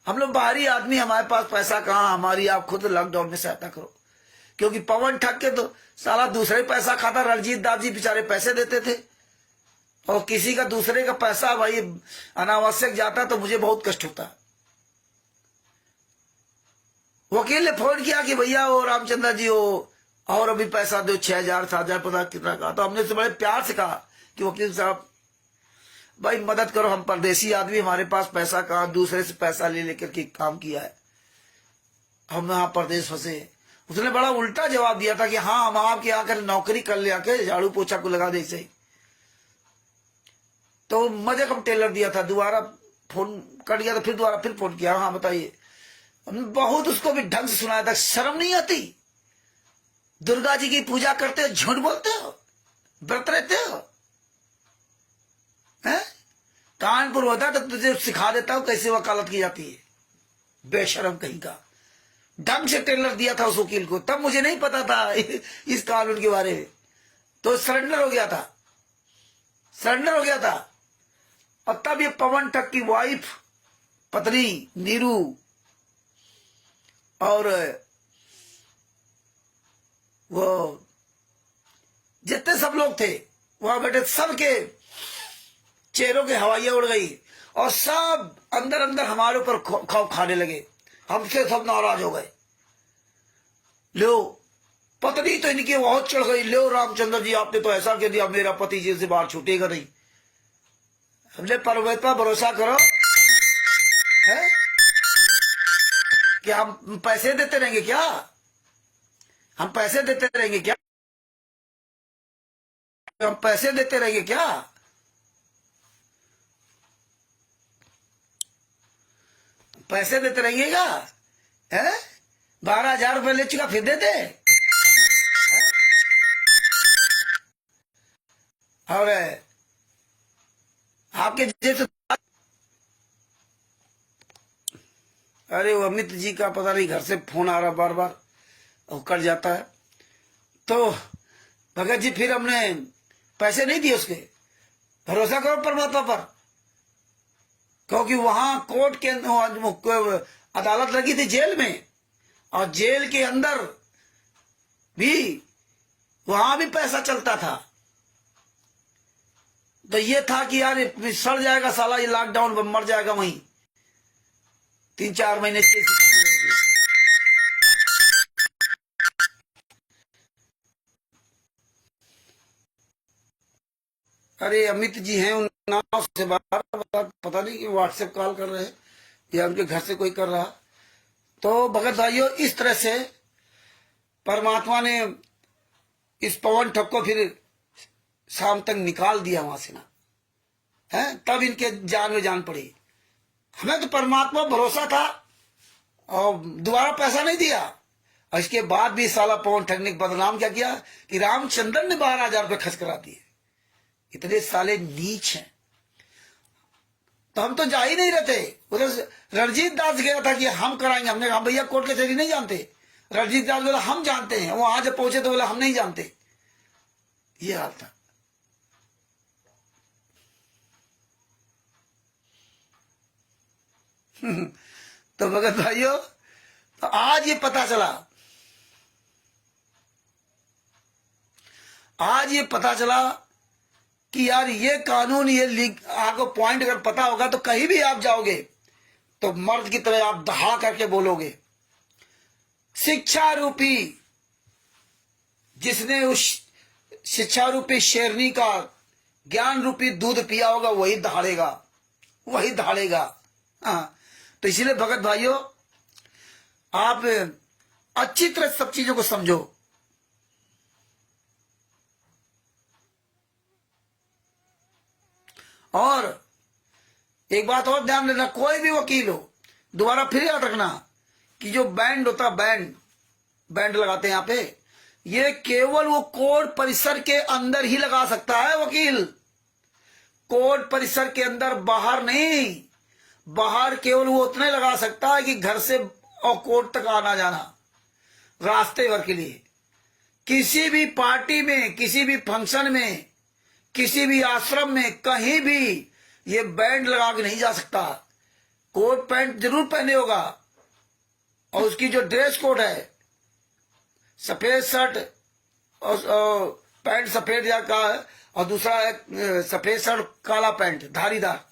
हम लोग बाहरी आदमी, हमारे पास पैसा कहाँ, हमारी आप खुद लॉकडाउन में सहायता करो। क्योंकि पवन ठक्के तो साला दूसरे पैसा खाता, रणजीत दास जी बेचारे पैसे देते थे, और किसी का दूसरे का पैसा भाई अनावश्यक जाता तो मुझे बहुत कष्ट होता। वकील ने फोन किया कि भैया वो रामचंद्र जी हो, और अभी पैसा दो, 6,000 7,000 पता कितना कहा। तो हमने से बड़े प्यार से कहा कि वकील साहब भाई मदद करो, हम परदेसी आदमी, हमारे पास पैसा कहाँ, दूसरे से पैसा ले लेकर के काम किया है, हम यहाँ परदेश फंसे। उसने बड़ा उल्टा जवाब दिया था कि हाँ हम आपके आकर नौकरी कर ले, आके झाड़ू पोछा को लगा दे सही। तो मजे कम टेलर दिया था। दोबारा फोन कट गया तो फिर दोबारा फिर फोन किया, हाँ बताइए। हमने बहुत उसको भी ढंग से सुनाया था। शर्म नहीं आती? दुर्गा जी की पूजा करते हो, झूठ बोलते हो, व्रत रहते हो, हैं? कानपुर होता तो तुझे सिखा देता हूं कैसे वकालत की जाती है, बेशरम कहीं का। ढंग से टेलर दिया था उस वकील को, तब मुझे नहीं पता था इस कानून के बारे में। तो सरेंडर हो गया था, सरेंडर हो गया था। और तब ये पवन ठग की वाइफ, पत्नी नीरू, और वो जितने सब लोग थे वहां बैठे, सबके चेहरों के हवाइयां उड़ गई, और सब अंदर अंदर हमारे ऊपर खौफ खाने लगे। हमसे सब नाराज हो गए। लो पत्नी तो इनकी बहुत चढ़ गई, लो रामचंद्र जी आपने तो ऐसा कह दिया, मेरा पति जेल से बाहर छूटेगा नहीं। हमने परमेश्वर पर भरोसा करो, है कि हम पैसे देते रहेंगे क्या? हम पैसे देते रहेंगे क्या? हम पैसे देते रहेंगे क्या? पैसे देते रहेंगे क्या? है 12,000 रुपए ले चुका, फिर दे दे। और आपके जैसे, अरे वो अमित जी का पता नहीं घर से फोन आ रहा बार बार, और कट जाता है। तो भगत जी फिर हमने पैसे नहीं दिए उसके। भरोसा करो परमात्मा पर, क्योंकि वहां कोर्ट के अदालत लगी थी जेल में, और जेल के अंदर भी वहां भी पैसा चलता था। तो ये था कि यार सड़ जाएगा साला, ये लॉकडाउन में मर जाएगा वहीं, 3-4 महीने के। अरे अमित जी हैं, उन नाव से बार पता नहीं कि व्हाट्सएप कॉल कर रहे हैं या उनके घर से कोई कर रहा। तो भगत भाइयों, इस तरह से परमात्मा ने इस पवन ठग को फिर शाम तक निकाल दिया वहां से ना, है तब इनके जान में जान पड़ी। हमें तो परमात्मा भरोसा था, और दोबारा पैसा नहीं दिया। और इसके बाद भी साला पवन ठग ने बदनाम क्या किया कि रामचंद्रन ने 12,000 रुपये खर्च करा दिए। इतने साले नीच हैं। तो हम तो जा ही नहीं रहते। उधर रणजीत दास गया था कि हम कराएंगे, हमने कहा भैया कोर्ट कचहरी नहीं जानते। रणजीत दास बोला हम जानते हैं। वो आज पहुंचे तो बोला हम नहीं जानते। ये हाल था। तो भगत भाइयों, तो आज ये पता चला, आज ये पता चला कि यार ये कानून, ये आपको पॉइंट अगर पता होगा तो कहीं भी आप जाओगे तो मर्द की तरह आप दहा करके बोलोगे। शिक्षा रूपी, जिसने उस शिक्षा रूपी शेरनी का ज्ञान रूपी दूध पिया होगा वही दहाड़ेगा, वही दहाड़ेगा। हाँ, तो इसलिए भगत भाइयों, आप अच्छी तरह सब चीजों को समझो। और एक बात और ध्यान देना, कोई भी वकील हो, दोबारा फिर याद रखना कि जो बैंड होता है, बैंड लगाते हैं यहाँ पे, ये केवल वो कोर्ट परिसर के अंदर ही लगा सकता है वकील। कोर्ट परिसर के अंदर, बाहर नहीं। बाहर केवल वो उतने लगा सकता है कि घर से और कोर्ट तक आना जाना, रास्ते भर के लिए। किसी भी पार्टी में, किसी भी फंक्शन में, किसी भी आश्रम में, कहीं भी ये बैंड लगा के नहीं जा सकता। कोट पैंट जरूर पहने होगा, और उसकी जो ड्रेस कोड है, सफेद शर्ट और पैंट सफेद या का है, और दूसरा है सफेद शर्ट काला पैंट धारीदार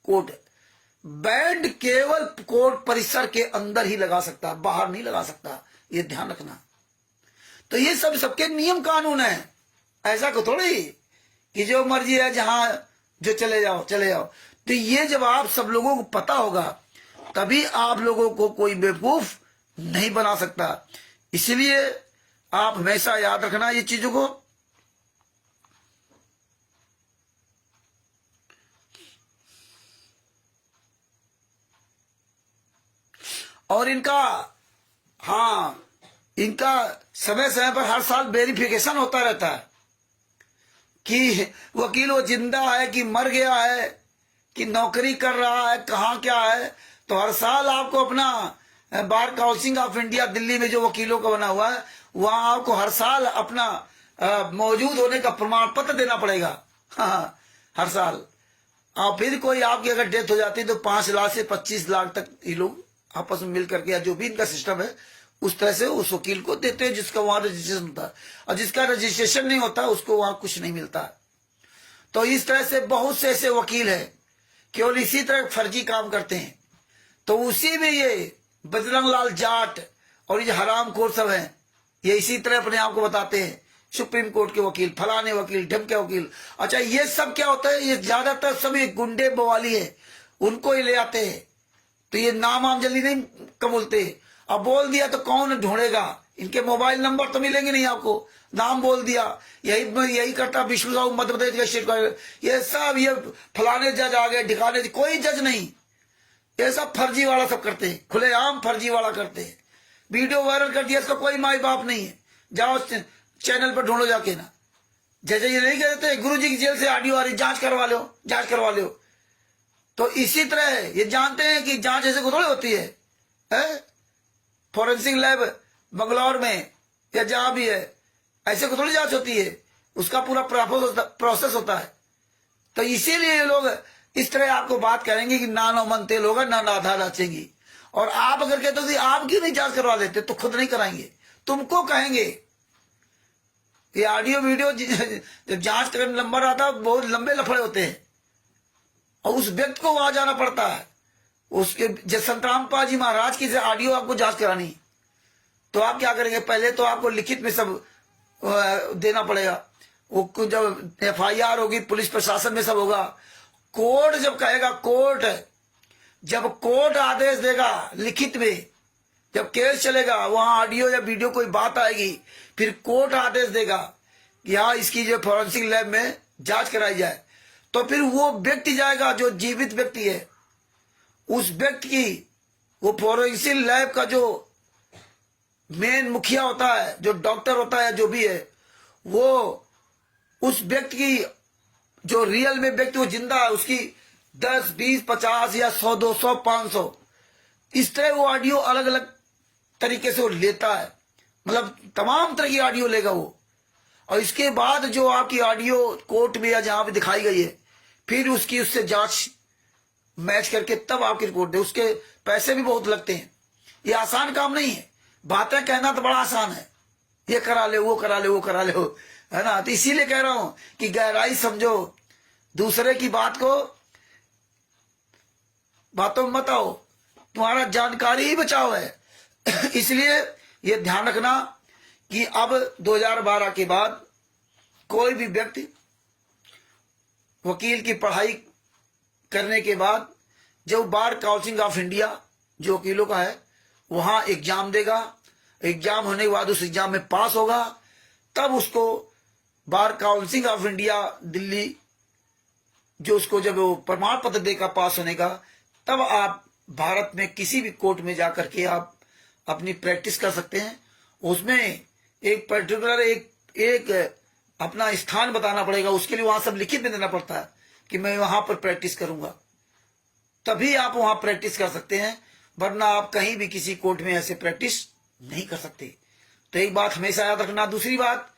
कोट। बैंड केवल कोर्ट परिसर के अंदर ही लगा सकता है, बाहर नहीं लगा सकता, ये ध्यान रखना। तो ये सब सबके नियम कानून है, ऐसा को थोड़ी कि जो मर्जी है जहां जो चले जाओ चले जाओ। तो ये जब आप सब लोगों को पता होगा, तभी आप लोगों को कोई बेवकूफ नहीं बना सकता। इसलिए आप हमेशा याद रखना ये चीजों को। और इनका, हाँ, इनका समय समय पर हर साल वेरिफिकेशन होता रहता है कि वकील वो जिंदा है कि मर गया है, कि नौकरी कर रहा है, कहाँ क्या है। तो हर साल आपको अपना bar council of India Delhi में जो वकीलों का बना हुआ है, वहां आपको हर साल अपना मौजूद होने का प्रमाण पत्र देना पड़ेगा। हाँ, हर साल। और फिर कोई आपकी अगर डेथ हो जाती है तो 5 लाख से 25 लाख तक ये लोग आपस में मिल करके, या जो भी इनका सिस्टम है, उस तरह से उस वकील को देते हैं जिसका वहां रजिस्ट्रेशन होता है। और जिसका रजिस्ट्रेशन नहीं होता उसको वहां कुछ नहीं मिलता। तो इस तरह से बहुत से ऐसे वकील है केवल इसी तरह फर्जी काम करते हैं। तो उसी में ये बजरंग लाल जाट और ये हराम खोर सब हैं, ये इसी तरह अपने आप को बताते हैं सुप्रीम कोर्ट के वकील, फलाने वकील, ढमके वकील। अच्छा, ये सब क्या होता है, ये ज्यादातर सब ये गुंडे बवाली है, उनको ही ले आते हैं। तो ये नाम आम जल्दी नहीं कबूलते। अब बोल दिया तो कौन ढूंढेगा, इनके मोबाइल नंबर तो मिलेंगे नहीं आपको, नाम बोल दिया। यही करता विष्णु साहू मध्य प्रदेश का स्टेट, ये सब ये फलाने जज आ गए, ढिकाने, कोई जज नहीं, ये सब फर्जी वाला सब करते हैं, खुलेआम फर्जी वाला करते हैं। वीडियो वायरल कर दिया, इसका कोई माई बाप नहीं है, जाओ चैनल पर ढूंढो जाके ना। जैसे ये नहीं कहते गुरु जी की जेल से ऑडियो आ रही, जांच करवा लो, जांच करवा लो। तो इसी तरह ये जानते हैं कि जांच ऐसे को थोड़ी होती है? फॉरेंसिक लैब बंगलौर में या जहां भी है, ऐसे को थोड़ी जांच होती है, उसका पूरा प्रोसेस होता है। तो इसीलिए ये लोग इस तरह आपको बात करेंगे कि ना नो मन तेल होगा, ना आधा नाचेंगी। और आप अगर कहते हो आप क्यों नहीं जांच करवा लेते, तो खुद नहीं कराएंगे, तुमको कहेंगे। ये ऑडियो वीडियो जब जांच करने नंबर आता है, बहुत लंबे लफड़े होते हैं, और उस व्यक्ति को वहां जाना पड़ता है। उसके जब संतरामपाल जी महाराज की ऑडियो आपको जांच करानी, तो आप क्या करेंगे, पहले तो आपको लिखित में सब देना पड़ेगा। वो जब FIR होगी, पुलिस प्रशासन में सब होगा। कोर्ट जब कहेगा, कोर्ट जब कोर्ट आदेश देगा लिखित में, जब केस चलेगा, वहां ऑडियो या वीडियो कोई बात आएगी, फिर कोर्ट आदेश देगा कि हाँ इसकी जो फॉरेंसिक लैब में जांच कराई जाए। तो फिर वो व्यक्ति जाएगा जो जीवित व्यक्ति है, उस व्यक्ति की वो फॉरेंसिक लैब का जो मेन मुखिया होता है, जो डॉक्टर होता है, जो भी है, वो उस व्यक्ति की जो रियल में व्यक्ति वो जिंदा है, उसकी 10, 20, 50 या 100, 200, 500 इस तरह वो ऑडियो अलग अलग तरीके से वो लेता है। मतलब तमाम तरह की ऑडियो लेगा वो, और इसके बाद जो आपकी ऑडियो कोर्ट में या जहां पे दिखाई गई है, फिर उसकी उससे जांच मैच करके तब आपकी रिपोर्ट दे। उसके पैसे भी बहुत लगते हैं, ये आसान काम नहीं है। बातें कहना तो बड़ा आसान है, ये करा ले, वो करा ले, वो करा ले, है ना। तो इसीलिए कह रहा हूं कि गहराई समझो, दूसरे की बात को बातों में मत आओ, तुम्हारा जानकारी ही बचाओ है। इसलिए ये ध्यान रखना कि अब 2012 के बाद कोई भी व्यक्ति वकील की पढ़ाई करने के बाद जब बार काउंसिल ऑफ इंडिया जो वकीलों का है वहां एग्जाम देगा, एग्जाम होने के बाद उस एग्जाम में पास होगा, तब उसको bar council of India Delhi जो उसको जब वो प्रमाण पत्र देगा पास होने का, तब आप भारत में किसी भी कोर्ट में जाकर के आप अपनी प्रैक्टिस कर सकते हैं। उसमें एक पर्टिकुलर एक अपना स्थान बताना पड़ेगा, उसके लिए वहां सब लिखित में देना पड़ता है कि मैं वहां पर प्रैक्टिस करूंगा, तभी आप वहां प्रैक्टिस कर सकते हैं, वरना आप कहीं भी किसी कोर्ट में ऐसे प्रैक्टिस नहीं कर सकते। तो एक बात हमेशा याद रखना। दूसरी बात,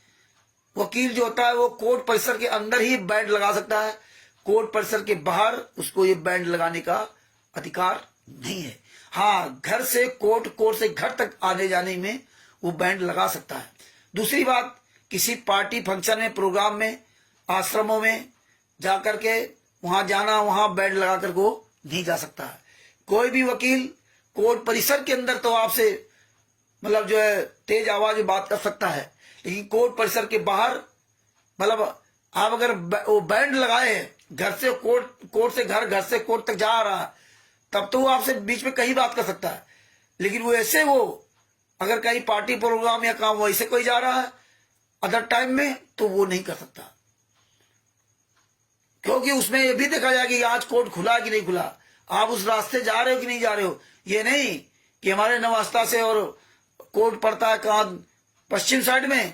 वकील जो होता है वो कोर्ट परिसर के अंदर ही बैंड लगा सकता है, कोर्ट परिसर के बाहर उसको ये बैंड लगाने का अधिकार नहीं है। हाँ, घर से कोर्ट से घर तक आने जाने में वो बैंड लगा सकता है। दूसरी बात, किसी पार्टी फंक्शन में, प्रोग्राम में, आश्रमों में जाकर के वहां जाना, वहां बैंड लगा कर वो नहीं जा सकता है। कोई भी वकील कोर्ट परिसर के अंदर तो आपसे मतलब जो है तेज आवाज में बात कर सकता है, लेकिन कोर्ट परिसर के बाहर मतलब आप अगर वो बैंड लगाए घर से कोर्ट से घर से कोर्ट तक जा रहा है, तब तो वो आपसे बीच में कहीं बात कर सकता है। लेकिन वो ऐसे वो अगर कहीं पार्टी प्रोग्राम या काम वैसे कोई जा रहा है अदर टाइम में, तो वो नहीं कर सकता, क्योंकि उसमें ये भी देखा जाएगा कि आज कोर्ट खुला कि नहीं खुला, आप उस रास्ते जा रहे हो कि नहीं जा रहे हो। ये नहीं कि हमारे नवास्ता से और कोर्ट पड़ता है कहाँ, पश्चिम साइड में,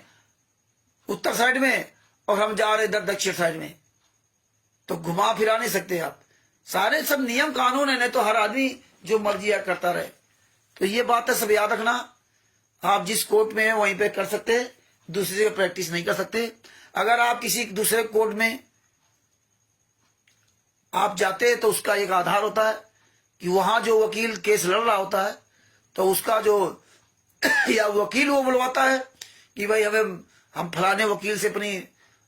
उत्तर साइड में, और हम जा रहे इधर दक्षिण साइड में, तो घुमा फिरा नहीं सकते आप। सारे सब नियम कानून है, नहीं तो हर आदमी जो मर्जी करता रहे। तो ये बात है, सब याद रखना। आप जिस कोर्ट में है वहीं पे कर सकते हैं, दूसरी जगह प्रैक्टिस नहीं कर सकते। अगर आप किसी दूसरे कोर्ट में आप जाते हैं तो उसका एक आधार होता है कि वहां जो वकील केस लड़ रहा होता है, तो उसका जो या वकील वो बुलवाता है कि भाई हम फलाने वकील से अपनी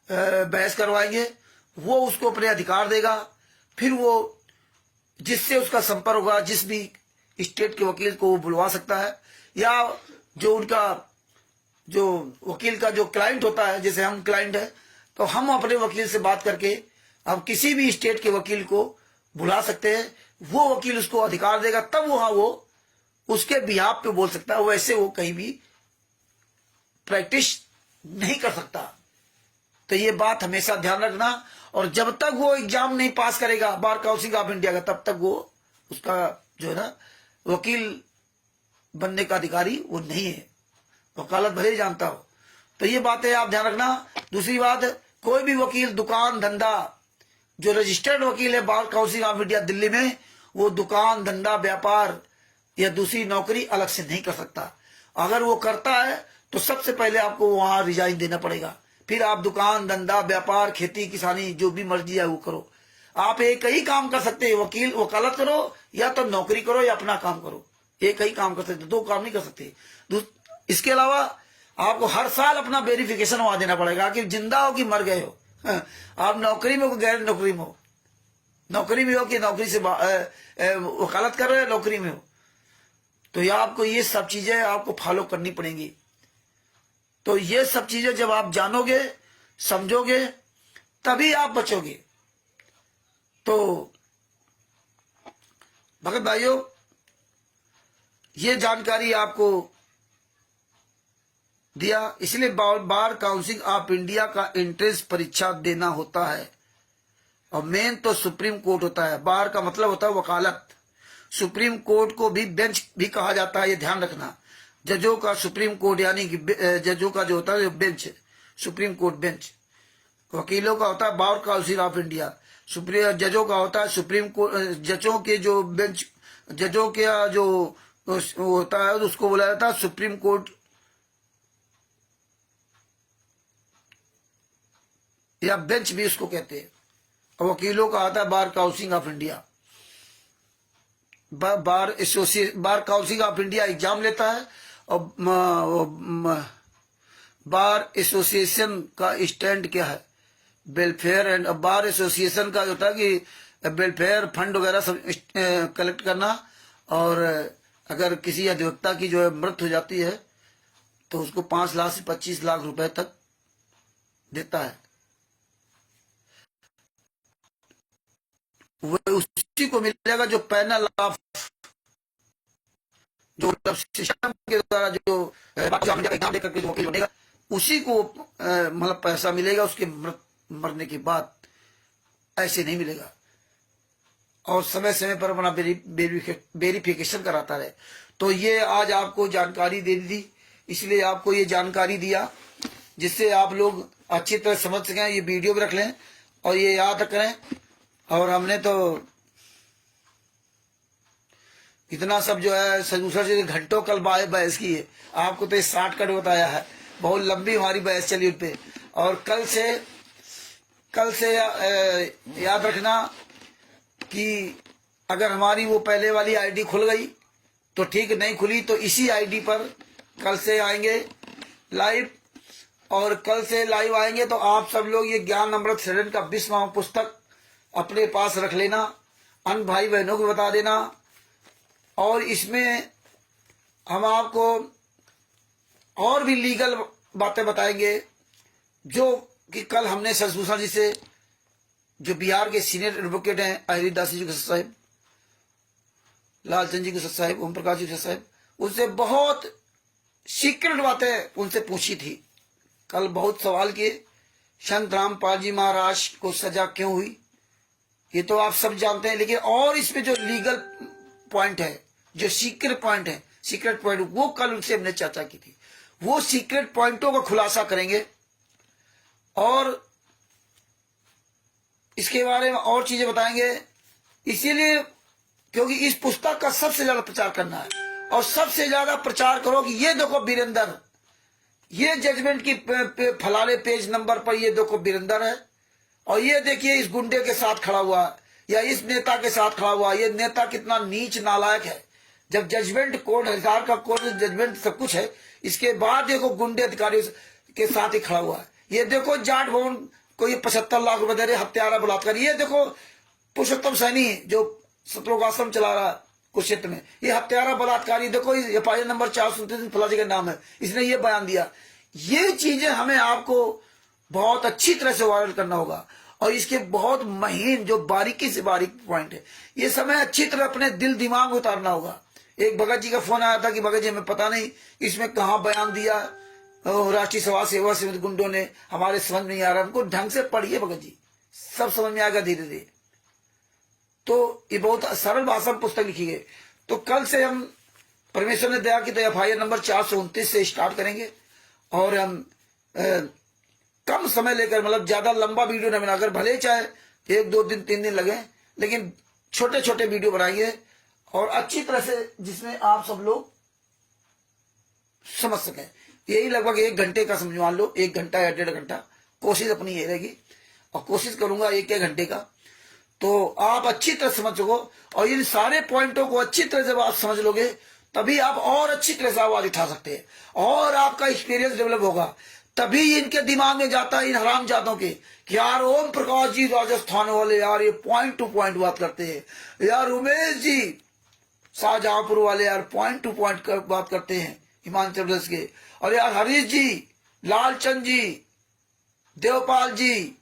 बहस करवाएंगे, वो उसको अपने अधिकार देगा। फिर वो जिससे उसका संपर्क होगा, जिस भी स्टेट के वकील को वो बुलवा सकता है, या जो उनका जो वकील का जो क्लाइंट होता है, जैसे हम क्लाइंट है तो हम अपने वकील से बात करके हम किसी भी स्टेट के वकील को बुला सकते हैं, वो वकील उसको अधिकार देगा, तब वहां वो उसके बिहाफ पे बोल सकता है। वैसे वो कहीं भी प्रैक्टिस नहीं कर सकता। तो ये बात हमेशा ध्यान रखना। और जब तक वो एग्जाम नहीं पास करेगा बार काउंसिल ऑफ इंडिया का, तब तक वो उसका जो है ना वकील बनने का अधिकारी वो नहीं है, वकालत भले ही जानता हो। तो ये बातें आप ध्यान रखना। दूसरी बात, कोई भी वकील दुकान धंधा, जो रजिस्टर्ड वकील है bar council of India Delhi में, वो दुकान धंधा व्यापार या दूसरी नौकरी अलग से नहीं कर सकता। अगर वो करता है तो सबसे पहले आपको वहां रिजाइन देना पड़ेगा, फिर आप दुकान धंधा व्यापार खेती किसानी जो भी मर्जी है वो करो। आप एक ही काम कर सकते हैं, वकील वकालत करो या तो नौकरी करो या अपना काम करो, एक ही काम कर सकते, दो काम नहीं कर सकते। इसके अलावा आपको हर साल अपना वेरिफिकेशन वहां देना पड़ेगा कि जिंदा हो कि मर गए हो, आप नौकरी में हो गैर नौकरी में हो, नौकरी में हो कि नौकरी से वकालत कर रहे हो, नौकरी में हो। तो ये आपको ये सब चीजें आपको फॉलो करनी पड़ेंगी। तो ये सब चीजें जब आप जानोगे समझोगे तभी आप बचोगे। तो भगत भाइयों, ये जानकारी आपको दिया, इसलिए बार काउंसिल ऑफ इंडिया का एंट्रेंस परीक्षा देना होता है। और मेन तो सुप्रीम कोर्ट होता है। बार का मतलब होता है वकालत। सुप्रीम कोर्ट को भी बेंच भी कहा जाता है, ये ध्यान रखना। जजों का सुप्रीम कोर्ट यानी कि जजों का जो होता है बेंच, सुप्रीम कोर्ट बेंच। वकीलों का होता है bar council of India. Supreme जजों का होता है सुप्रीम कोर्ट। जजों के जो बेंच, जजों के जो होता है उसको बोला जाता है सुप्रीम कोर्ट या बेंच भी उसको कहते हैं। और वकीलों का आता है bar council of India. Bar council of India exam लेता है और बार एसोसिएशन का स्टैंड क्या है, वेलफेयर एंड बार एसोसिएशन का होता है कि वेलफेयर फंड वगैरह सब कलेक्ट करना। और अगर किसी अधिवक्ता की जो है मृत्यु हो जाती है तो उसको 5 लाख से 25 लाख रुपए तक देता है। वह उसी को मिलेगा जो पैनल ऑफ जो सिस्टम के द्वारा जो एग्जाम देकर के वकील बनेगा, उसी को मतलब पैसा मिलेगा उसके मरने के बाद। ऐसे नहीं मिलेगा। और समय समय पर अपना वेरिफिकेशन कराता रहे। तो ये आज आपको जानकारी दे दी, इसलिए आपको ये जानकारी दिया जिससे आप लोग अच्छी तरह समझ सकें। ये वीडियो भी रख लें और ये याद करें। और हमने तो इतना सब जो है दूसरा से घंटों कल बहस की है, आपको तो ये शॉर्टकट बताया है। बहुत लंबी हमारी बहस चली उस पे। और कल से याद रखना कि अगर हमारी वो पहले वाली आईडी खुल गई तो ठीक, नहीं खुली तो इसी आईडी पर कल से आएंगे लाइव। और कल से लाइव आएंगे तो आप सब लोग ये ज्ञान अमृत सृजन का 20वां पुस्तक अपने पास रख लेना, अन्य भाई बहनों को बता देना। और इसमें हम आपको और भी लीगल बातें बताएंगे, जो कि कल हमने शशिभूषण जी से, जो बिहार के सीनियर एडवोकेट हैं, हरिदास जी के साहब, लालचंद जी के साहब, ओम प्रकाश जी के साहब, उनसे बहुत सीक्रेट बातें उनसे पूछी थी। कल बहुत सवाल किए। संत रामपाल जी महाराज को सजा क्यों हुई ये तो आप सब जानते हैं, लेकिन और इसमें जो लीगल पॉइंट है, जो सीक्रेट पॉइंट है, सीक्रेट पॉइंट, वो कल उनसे हमने चर्चा की थी। वो सीक्रेट पॉइंटों का खुलासा करेंगे और इसके बारे में और चीजें बताएंगे। इसीलिए क्योंकि इस पुस्तक का सबसे ज्यादा प्रचार करना है, और सबसे ज्यादा प्रचार करो कि ये देखो वीरेंद्र, ये जजमेंट की फलाने पेज नंबर पर ये देखो वीरेंद्र है, और ये देखिए इस गुंडे के साथ खड़ा हुआ या इस नेता के साथ खड़ा हुआ, ये नेता कितना नीच नालायक है। जब जजमेंट कोर्ट, हजार का कोर्ट जजमेंट सब कुछ है, इसके बाद देखो गुंडे अधिकारी के साथ ही खड़ा हुआ है। ये देखो जाट भवन को ये 75 लाख रुपए दे रहे, हत्यारा बलात्कार। ये देखो पुरुषोत्तम सैनी जो सतलोक आश्रम चला रहा कुरुक्षेत्र में, ये हत्यारा बलात्कारी। देखो एफआईआर नंबर 439 फलाजी का नाम है, इसने ये बयान दिया। ये चीजें हमें आपको बहुत अच्छी तरह से वायरल करना होगा, और इसके बहुत महीन जो बारीकी से बारीक पॉइंट है, ये समय अच्छी तरह अपने दिल दिमाग में उतारना होगा। एक भगत जी का फोन आया था कि भगत जी हमें पता नहीं इसमें कहाँ बयान दिया राष्ट्रीय सभा सेवा समिति गुंडों ने, हमारे समझ नहीं आ रहा। हमको ढंग से पढ़िए भगत जी, सब समझ में आएगा धीरे धीरे। तो ये बहुत सरल भाषा में पुस्तक लिखी गई। तो कल से हम परमेश्वर ने दया की तो एफआईआर नंबर 429 से स्टार्ट करेंगे, और हम कम समय लेकर, मतलब ज्यादा लंबा वीडियो न बनाकर, भले चाहे 1, 2 दिन 3 दिन लगे, लेकिन छोटे छोटे वीडियो बनाएंगे और अच्छी तरह से, जिसमें आप सब लोग समझ सकें। यही लगभग 1 घंटे का समझ मान लो, 1 घंटा या 1.5 घंटा, कोशिश अपनी ये रहेगी, और कोशिश करूंगा 1 घंटे का, तो आप अच्छी तरह समझ सको। और इन सारे पॉइंटों को अच्छी तरह जब आप समझ लोगे, तभी आप और अच्छी तरह से आवाज उठा सकते हैं, और आपका एक्सपीरियंस डेवलप होगा। तभी इनके दिमाग में जाता है, इन हरामजादों के, कि यार ओम प्रकाश जी राजस्थान वाले, यार ये पॉइंट टू पॉइंट बात करते हैं, यार उमेश जी शाहजहांपुर वाले यार पॉइंट टू पॉइंट बात करते हैं हिमाचल प्रदेश के, और यार हरीश जी, लालचंद जी, देवपाल जी,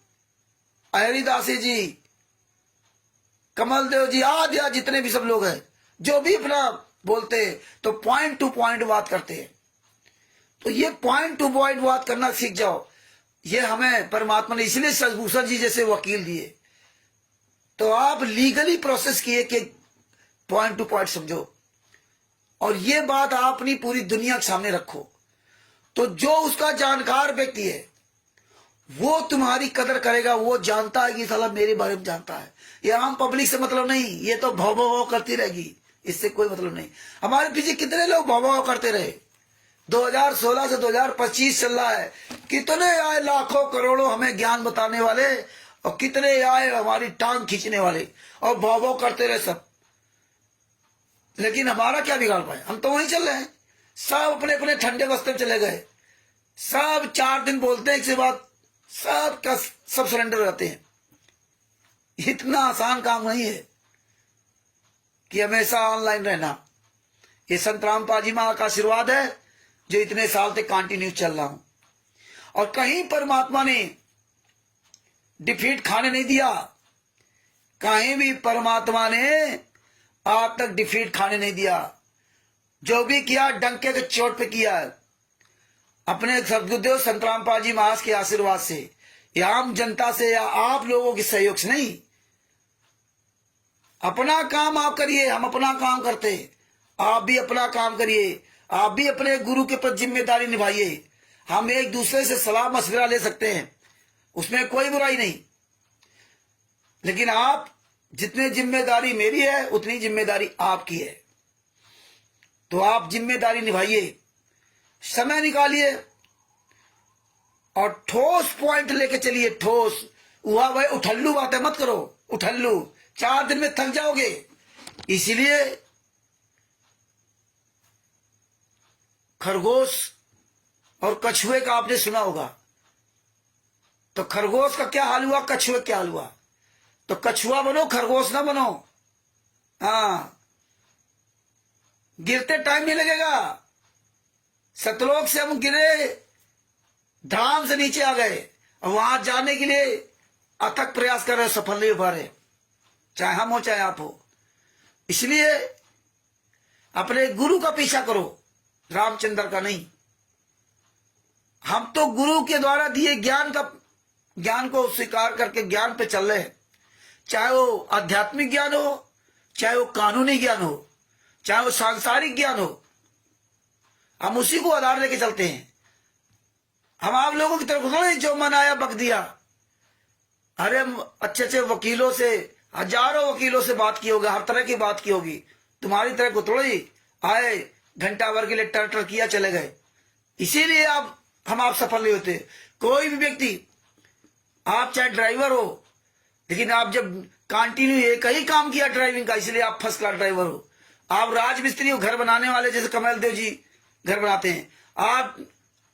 हरिदासी जी, कमल देव जी, आदि जितने भी सब लोग हैं, जो भी अपना बोलते हैं तो पॉइंट टू पॉइंट बात करते हैं। तो ये पॉइंट टू पॉइंट बात करना सीख जाओ। ये हमें परमात्मा ने इसलिए शशिभूषण जी जैसे वकील दिए, तो आप लीगली प्रोसेस किए कि पॉइंट टू पॉइंट समझो, और ये बात आप अपनी पूरी दुनिया के सामने रखो। तो जो उसका जानकार व्यक्ति है वो तुम्हारी कदर करेगा, वो जानता है कि साला मेरे बारे में जानता है। ये आम पब्लिक से मतलब नहीं, ये तो भव भव करती रहेगी, इससे कोई मतलब नहीं। हमारे पीछे कितने लोग भव भव करते रहे, 2016 से 2025 चल रहा है, कितने आए लाखों करोड़ों हमें ज्ञान बताने वाले, और कितने आए हमारी टांग खींचने वाले, और भव भव करते रहे सब। लेकिन हमारा क्या बिगाड़ पाए, हम तो वहीं चल रहे हैं। सब अपने अपने ठंडे बस्ते में चले गए, सब 4 दिन बोलते हैं, इसके बाद सब का सब सरेंडर रहते हैं। इतना आसान काम नहीं है कि हमेशा ऑनलाइन रहना। ये संत रामपाल जी महाराज का आशीर्वाद है जो इतने साल तक कंटिन्यू चल रहा हूं, और कहीं परमात्मा ने डिफीट खाने नहीं दिया, कहीं भी परमात्मा ने आज तक डिफीट खाने नहीं दिया। जो भी किया डंके के चोट पे किया, अपने सदगुरुदेव संत रामपाल जी महाराज के आशीर्वाद से। ये आम जनता से या आप लोगों के सहयोग से नहीं। अपना काम आप करिए, हम अपना काम करते, आप भी अपना काम करिए, आप भी अपने गुरु के प्रति जिम्मेदारी निभाइए। हम एक दूसरे से सलाह मशविरा ले सकते हैं, उसमें कोई बुराई नहीं, लेकिन आप जितनी जिम्मेदारी मेरी है उतनी जिम्मेदारी आपकी है। तो आप जिम्मेदारी निभाइए, समय निकालिए और ठोस पॉइंट लेके चलिए। ठोस हुआ भाई, उठल्लू बातें मत करो, उठल्लू 4 दिन में थक जाओगे। इसलिए खरगोश और कछुए का आपने सुना होगा, तो खरगोश का क्या हाल हुआ, कछुए क्या हाल हुआ। तो कछुआ बनो, खरगोश ना बनो। हाँ, गिरते टाइम नहीं लगेगा। सतलोक से हम गिरे, धाम से नीचे आ गए, और वहां जाने के लिए अथक प्रयास कर रहे, सफल नहीं हो पा रहे, चाहे हम हो चाहे आप हो। इसलिए अपने गुरु का पीछा करो, रामचंद्र का नहीं। हम तो गुरु के द्वारा दिए ज्ञान को स्वीकार करके ज्ञान पे चल रहे हैं, चाहे वो आध्यात्मिक ज्ञान हो, चाहे वो कानूनी ज्ञान हो, चाहे वो सांसारिक ज्ञान हो, हम उसी को आधार लेके चलते हैं। हम आप लोगों की तरफ नहीं जो मन आया बक दिया। अरे अच्छे अच्छे वकीलों से, हजारों वकीलों से बात की होगी, हर तरह की बात की होगी। तुम्हारी तरह को थोड़ी आए घंटा भर के लिए टर किया चले गए। इसीलिए आप सफल नहीं होते। कोई भी व्यक्ति, आप चाहे ड्राइवर हो, लेकिन आप जब कंटिन्यू एक ही काम किया ड्राइविंग का, इसलिए आप फर्स्ट क्लास ड्राइवर हो। आप राजमिस्त्री हो, घर बनाने वाले, जैसे कमल देव जी घर बनाते हैं।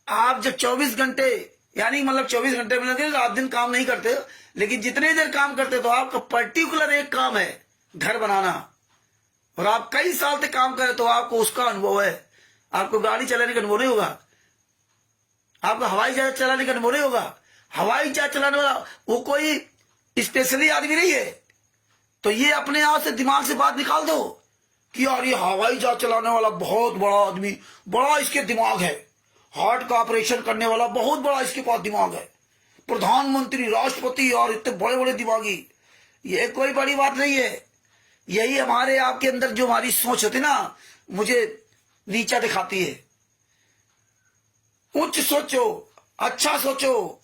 आप जब 24 घंटे, यानी मतलब 24 घंटे में लगे, रात दिन काम नहीं करते, लेकिन जितने देर काम करते तो आपका पर्टिकुलर एक काम है घर बनाना, और आप कई साल तक काम करें तो आपको उसका अनुभव है। आपको गाड़ी चलाने का अनुभव नहीं होगा, आपको हवाई जहाज चलाने का अनुभव नहीं होगा। हवाई जहाज चलाने वाला वो कोई स्पेशली आदमी नहीं है। तो ये अपने आप से दिमाग से बात निकाल दो कि यार ये हवाई जहाज चलाने वाला बहुत बड़ा आदमी, बड़ा इसके दिमाग है, हार्ट का ऑपरेशन करने वाला बहुत बड़ा इसके पास दिमाग है, प्रधानमंत्री, राष्ट्रपति और इतने बड़े बड़े दिमागी। ये कोई बड़ी बात नहीं है। यही हमारे आपके अंदर जो हमारी सोच होती ना, मुझे नीचा दिखाती है। उच्च सोचो, अच्छा सोचो।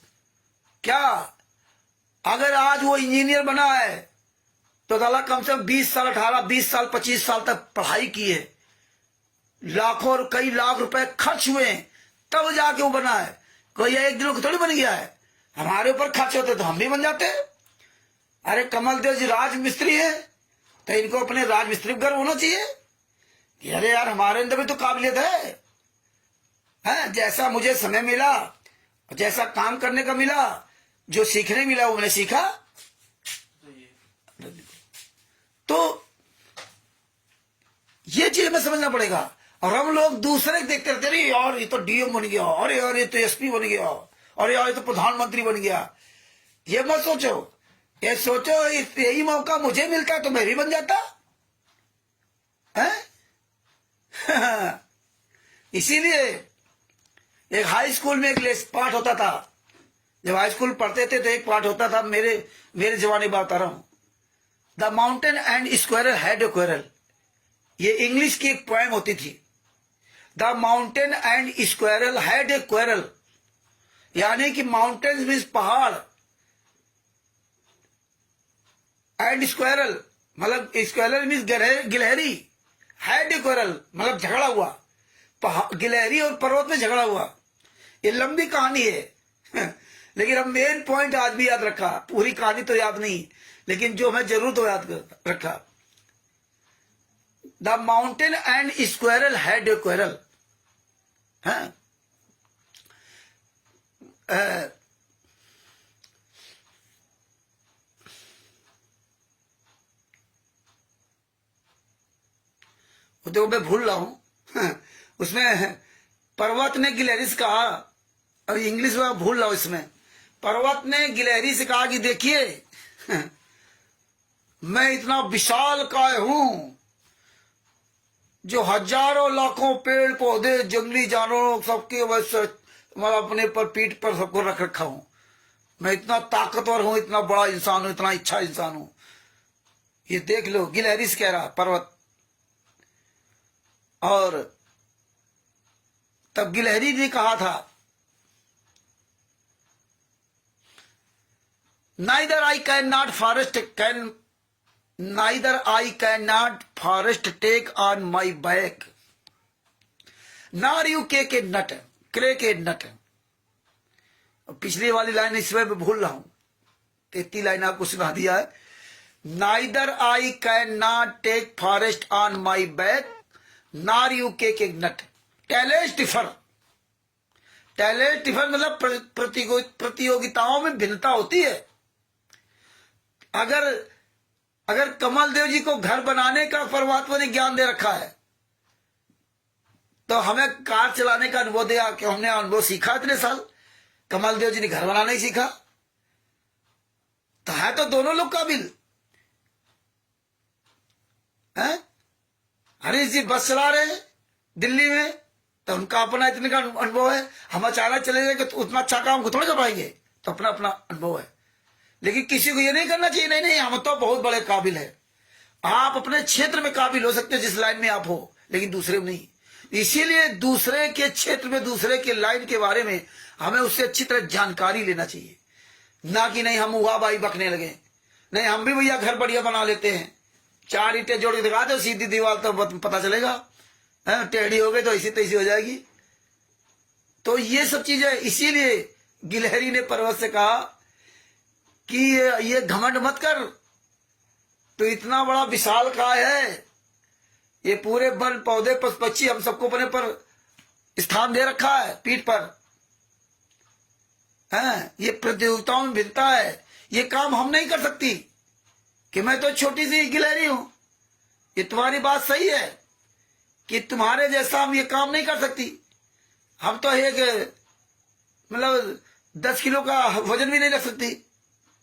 क्या अगर आज वो इंजीनियर बना है तो दादा कम से कम 20 साल, 18, 20 साल, 25 साल तक पढ़ाई की है, लाखों और कई लाख रुपए खर्च हुए, तब जाके वो बना है। कोई एक दिनों को थोड़ी बन गया है। हमारे ऊपर खर्च होते तो हम भी बन जाते। अरे कमल देव जी राजमिस्त्री है, तो इनको अपने राजमिस्त्री गर्व होना चाहिए कि अरे यार हमारे अंदर भी तो काबिलियत है। जैसा मुझे समय मिला, जैसा काम करने का मिला, जो सीखने मिला वो मैंने सीखा। तो ये चीज हमें समझना पड़ेगा। और हम लोग दूसरे देखते रहते, अरे यार ये तो डीएम बन गया, अरे यार ये तो एसपी बन गया, अरे यार ये तो प्रधानमंत्री बन गया। ये मत सोचो, ये सोचो यही मौका मुझे मिलता तो मैं भी बन जाता है। इसीलिए एक हाई स्कूल में एक पाठ होता था, जब हाई स्कूल पढ़ते थे तो एक पाठ होता था, मेरे जवानी बात बता रहा हूं, the mountain and squirrel had a quarrel. ये इंग्लिश की एक पोएम होती थी, the mountain and squirrel had a quarrel. यानी कि माउंटेन मीन्स पहाड़, एंड स्क्वायरल मतलब स्क्वायरल मीन्स गिलहरी, हैड ए क्वेरल मतलब झगड़ा हुआ, गिलहरी और पर्वत में झगड़ा हुआ। ये लंबी कहानी है लेकिन अब मेन पॉइंट आज भी याद रखा। पूरी कहानी तो याद नहीं, लेकिन जो मैं जरूर तो याद रखा। The mountain and squirrel had a quarrel. देखो मैं भूल रहा हूं उसमें पर्वत ने गिलहरी से कहा, और इंग्लिश में भूल रहा हूं। इसमें पर्वत ने गिलहरी से कहा कि देखिए मैं इतना विशाल काय हूं जो हजारों लाखों पेड़ पौधे जंगली जानवरों सबके वजह मतलब अपने पर पीठ पर सबको रख रखा हूं। मैं इतना ताकतवर हूं, इतना बड़ा इंसान हूं, इतना अच्छा इंसान हूं। ये देख लो, गिलहरी से कह रहा पर्वत। और तब गिलहरी ने कहा था, neither I can not forest take on my back, nor you can nut क्रे के नट। पिछली वाली लाइन इस समय भूल रहा हूं, 33 लाइन आपको सुना दिया है। Neither I can not take forest on my back, nor you can nut. Talent differ मतलब प्रतियोगिताओं में भिन्नता होती है। अगर कमल देव जी को घर बनाने का परमात्मा ने ज्ञान दे रखा है, तो हमें कार चलाने का अनुभव दिया कि हमने अनुभव सीखा इतने साल। कमल देव जी ने घर बनाना ही सीखा, तो है तो दोनों लोग काबिल हैं। हरीश जी बस चला रहे हैं दिल्ली में, तो उनका अपना इतने का अनुभव है। हम अचानक चले जाएंगे तो उतना अच्छा काम को थोड़ा कर पाएंगे, तो अपना अपना अनुभव है। लेकिन किसी को ये नहीं करना चाहिए, नहीं हम तो बहुत बड़े काबिल है। आप अपने क्षेत्र में काबिल हो सकते हैं जिस लाइन में आप हो, लेकिन दूसरे में नहीं। इसीलिए दूसरे के क्षेत्र में, दूसरे के लाइन के बारे में हमें उससे अच्छी तरह जानकारी लेना चाहिए, ना कि नहीं हम हुआ बाई बकने लगे। नहीं, हम भी भैया घर बढ़िया बना लेते हैं, 4 ईंटें जोड़ के दिखा दो, सीधी दीवार तो पता चलेगा, टेढ़ी हो गई तो इसी तैसी हो जाएगी। तो ये सब चीजें, इसीलिए गिलहरी ने पर्वत से कहा कि ये घमंड मत कर, तो इतना बड़ा विशाल काय है, ये पूरे वन पौधे पशु पक्षी हम सबको अपने पर स्थान दे रखा है, पीठ पर है। ये प्रतियोगिताओं में भिन्नता है, ये काम हम नहीं कर सकती कि मैं तो छोटी सी गिलहरी हूं। ये तुम्हारी बात सही है कि तुम्हारे जैसा हम ये काम नहीं कर सकती। हम तो एक मतलब 10 किलो का वजन भी नहीं रख सकती,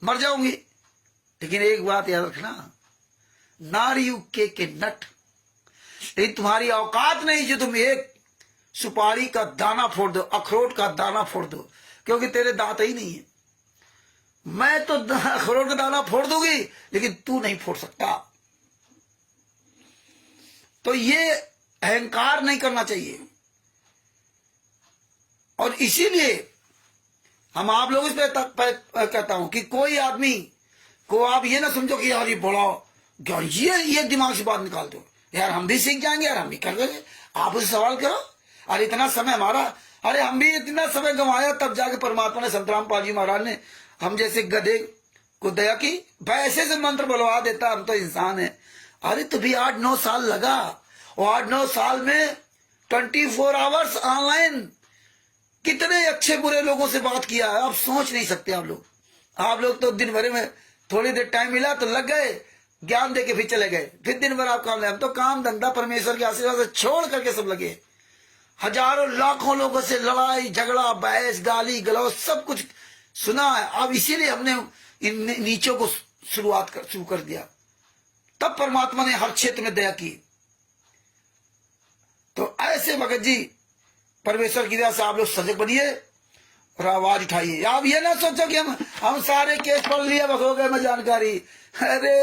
मर जाऊंगी। लेकिन एक बात याद रखना, नार यू के नट, लेकिन तुम्हारी औकात नहीं जो तुम एक सुपारी का दाना फोड़ दो, अखरोट का दाना फोड़ दो, क्योंकि तेरे दांत ही नहीं है। मैं तो अखरोट का दाना फोड़ दूंगी, लेकिन तू नहीं फोड़ सकता। तो ये अहंकार नहीं करना चाहिए। और इसीलिए हम आप लोगों से कहता हूं कि कोई आदमी को आप ये ना समझो कि यार ये बड़ा, यार ये दिमाग से बात निकाल दो, यार हम भी सीख जाएंगे, यार हम भी कर लेंगे। आप उससे सवाल करो, अरे इतना समय हमारा, अरे हम भी इतना समय गंवाया, तब जाके परमात्मा ने, संत रामपाल जी महाराज ने हम जैसे गधे को दया की, भाई ऐसे से मंत्र बुलवा देता, हम तो इंसान है। अरे तो भी 8-9 साल लगा, और 8-9 साल में 24 आवर्स ऑनलाइन कितने अच्छे बुरे लोगों से बात किया है, आप सोच नहीं सकते। आप लोग तो दिन भर में थोड़ी देर टाइम मिला तो लग गए, ज्ञान देके फिर चले गए, फिर दिन भर आप काम ले। हम तो काम धंधा परमेश्वर के आशीर्वाद से छोड़ करके सब लगे, हजारों लाखों लोगों से लड़ाई झगड़ा, बहस, गाली गलौज सब कुछ सुना है। अब इसीलिए हमने इन नीचों को शुरू कर दिया। तब परमात्मा ने हर क्षेत्र में दया की। तो ऐसे भगत जी, परमेश्वर की दया से आप लोग सजग बनिए और आवाज उठाइए। आप ये ना सोचो कि हम सारे केस पढ़ लिए, बस हो गए मैं जानकारी। अरे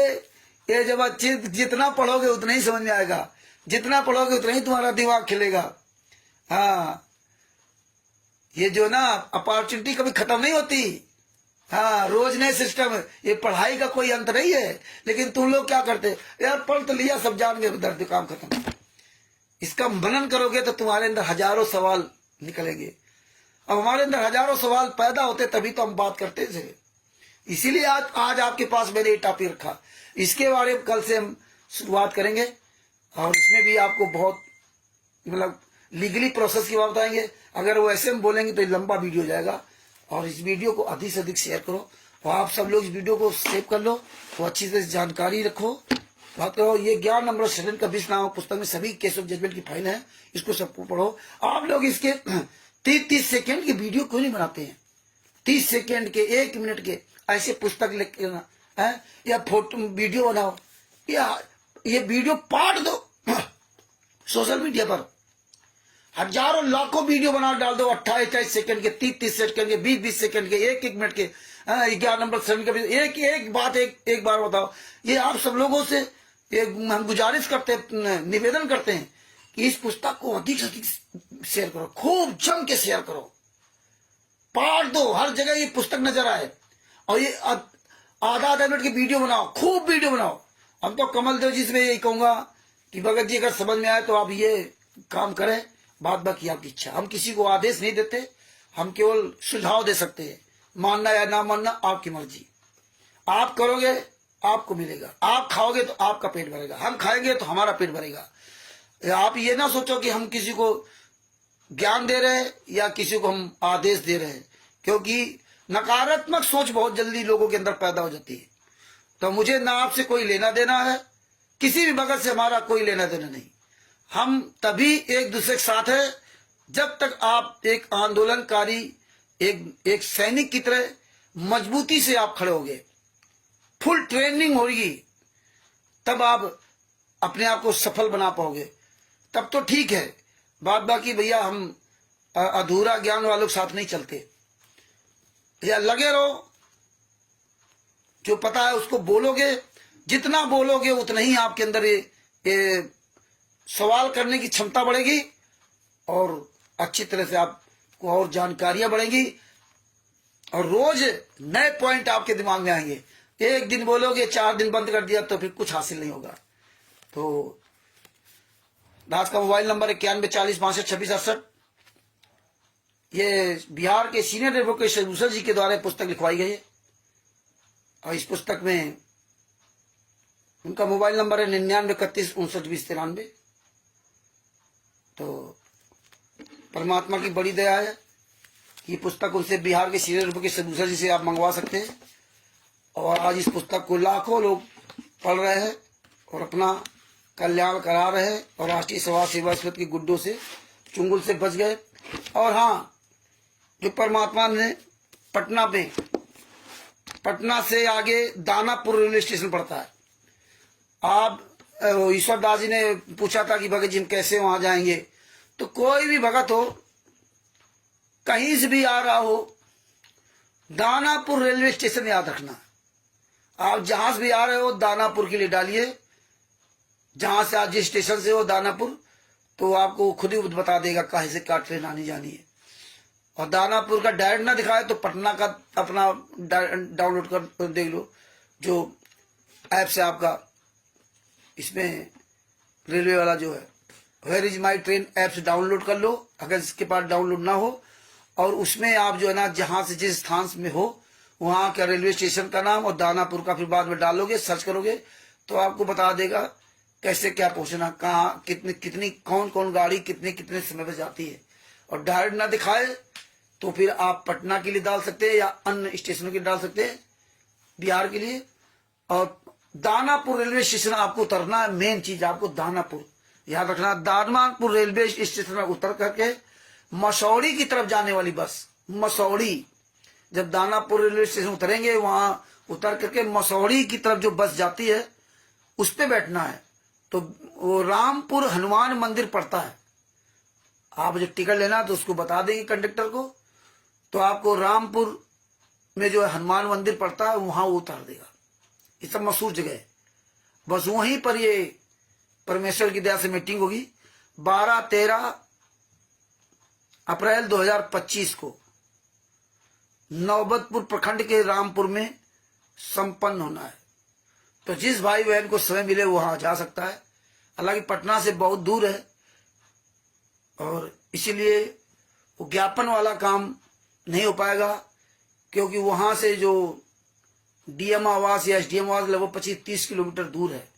ये जब अच्छी, जितना पढ़ोगे उतना ही समझ में आएगा, जितना पढ़ोगे उतना ही तुम्हारा दिमाग खिलेगा। हाँ, ये जो ना अपॉर्चुनिटी कभी खत्म नहीं होती। हाँ, रोज नए सिस्टम, ये पढ़ाई का कोई अंत नहीं है। लेकिन तुम लोग क्या करते, यार पढ़ तो लिया, सब जान गए, दर्द काम खत्म। इसका मनन करोगे तो तुम्हारे अंदर हजारों सवाल निकलेंगे। अब हमारे अंदर हजारों सवाल पैदा होते तभी तो हम बात करते थे। इसीलिए आज आपके पास मैंने ये टॉपिक रखा। इसके बारे में कल से हम शुरुआत करेंगे, और इसमें भी आपको बहुत मतलब लीगली प्रोसेस की बात बताएंगे। अगर वो ऐसे में बोलेंगे तो लंबा वीडियो हो जाएगा। और इस वीडियो को अधिक से अधिक शेयर करो, और आप सब लोग इस वीडियो को सेव कर लो, तो अच्छी से जानकारी रखो, बात करो। ये ज्ञान अमृत सदन का 20 नामक पुस्तक में सभी केस ऑफ जजमेंट की फाइल है, इसको सबको पढ़ो। आप लोग इसके 30 सेकेंड के वीडियो क्यों नहीं बनाते हैं? 30 सेकेंड के, 1 मिनट के ऐसे पुस्तक लिख है, या फोटो वीडियो बनाओ, या ये वीडियो पाठ दो सोशल मीडिया पर। हजारों लाखों वीडियो बना डाल दो, 28 सेकंड के, 30 सेकंड के, 20 सेकंड के, 1 मिनट के। 11 नंबर श्रेणी का एक बात एक बार बताओ, ये आप सब लोगों से हम गुजारिश करते, निवेदन करते हैं कि इस पुस्तक को अधिक से अधिक शेयर करो, खूब जम के शेयर करो, पाठ दो, हर जगह ये पुस्तक नजर आए। और ये आधा मिनट की वीडियो बनाओ, खूब वीडियो बनाओ। हम तो कमल देव जी से यही कहूंगा कि भगत जी अगर समझ में आए तो आप ये काम करें, बात बाकी आपकी इच्छा। हम किसी को आदेश नहीं देते, हम केवल सुझाव दे सकते हैं, मानना या ना मानना आपकी मर्जी। आप करोगे आपको मिलेगा, आप खाओगे तो आपका पेट भरेगा, हम खाएंगे तो हमारा पेट भरेगा। आप ये ना सोचो कि हम किसी को ज्ञान दे रहे हैं या किसी को हम आदेश दे रहे हैं, क्योंकि नकारात्मक सोच बहुत जल्दी लोगों के अंदर पैदा हो जाती है। तो मुझे ना आपसे कोई लेना देना है, किसी भी भगत से हमारा कोई लेना देना नहीं। हम तभी एक दूसरे के साथ है जब तक आप एक आंदोलनकारी, एक सैनिक की तरह मजबूती से आप खड़े होगे, फुल ट्रेनिंग होगी, तब आप अपने आप को सफल बना पाओगे, तब तो ठीक है। बात बाकी भैया हम अधूरा ज्ञान वालों के साथ नहीं चलते। या लगे रहो, जो पता है उसको बोलोगे, जितना बोलोगे उतना ही आपके अंदर ये सवाल करने की क्षमता बढ़ेगी और अच्छी तरह से आपको और जानकारियां बढ़ेंगी और रोज नए पॉइंट आपके दिमाग में आएंगे। एक दिन बोलोगे, 4 दिन बंद कर दिया तो फिर कुछ हासिल नहीं होगा। तो दास का मोबाइल नंबर 9140652668। ये बिहार के सीनियर एडवोकेट शैभूषण जी के द्वारा पुस्तक लिखवाई गई है और इस पुस्तक में उनका मोबाइल नंबर है 9931592093। तो परमात्मा की बड़ी दया है कि ये पुस्तक उनसे बिहार के सीनियर एडवोकेट शैभूषण जी से आप मंगवा सकते हैं। और आज इस पुस्तक को लाखों लोग पढ़ रहे हैं और अपना कल्याण करा रहे हैं और राष्ट्रीय समाज सेवा समिति के गुड्डों से, चुंगल से बच गए। और हाँ, जो परमात्मा ने पटना से आगे दानापुर रेलवे स्टेशन पड़ता है। आप ईश्वर दास जी ने पूछा था कि भगत जी हम कैसे वहां जाएंगे, तो कोई भी भगत हो, कहीं से भी आ रहा हो, दानापुर रेलवे स्टेशन याद रखना। आप जहां से भी आ रहे हो दानापुर के लिए डालिए, जहां से आप जिस स्टेशन से हो दानापुर, तो आपको खुद ही बता देगा कहीं से क्या ट्रेन आनी जानी है। और दानापुर का डायरेक्ट ना दिखाए तो पटना का अपना डाउनलोड कर देख लो, जो ऐप से आपका इसमें रेलवे वाला जो है where is my train app से डाउनलोड कर लो, अगर इसके पास डाउनलोड ना हो। और उसमें आप जो है ना, जहां से जिस स्थान में हो वहां का रेलवे स्टेशन का नाम और दानापुर का फिर बाद में डालोगे, सर्च करोगे तो आपको बता देगा कैसे क्या पहुंचना, कहाँ कितनी कौन कौन गाड़ी कितने समय पर जाती है। और डायरेक्ट ना दिखाए तो फिर आप पटना के लिए डाल सकते हैं या अन्य स्टेशनों के लिए डाल सकते हैं बिहार के लिए। और दानापुर रेलवे स्टेशन आपको उतरना है, मेन चीज आपको दानापुर याद रखना। दानापुर रेलवे स्टेशन में उतर करके मसौड़ी की तरफ जाने वाली बस, मसौड़ी, जब दानापुर रेलवे स्टेशन उतरेंगे वहां उतर करके मसौड़ी की तरफ जो बस जाती है उस पे बैठना है। तो वो रामपुर हनुमान मंदिर पड़ता है। आप जब टिकट लेना तो उसको बता देंगे कंडक्टर को, तो आपको रामपुर में जो है हनुमान मंदिर पड़ता है वहां वो उतार देगा। ये सब मशहूर जगह है, बस वहीं पर ये परमेश्वर की दया से मीटिंग होगी 12-13 अप्रैल 2025 को नौबतपुर प्रखंड के रामपुर में संपन्न होना है। तो जिस भाई बहन को समय मिले वहां जा सकता है। हालांकि पटना से बहुत दूर है और इसीलिए वो ज्ञापन वाला काम नहीं हो पाएगा, क्योंकि वहां से जो डीएम आवास या एसडीएम आवास लगभग 25-30 किलोमीटर दूर है।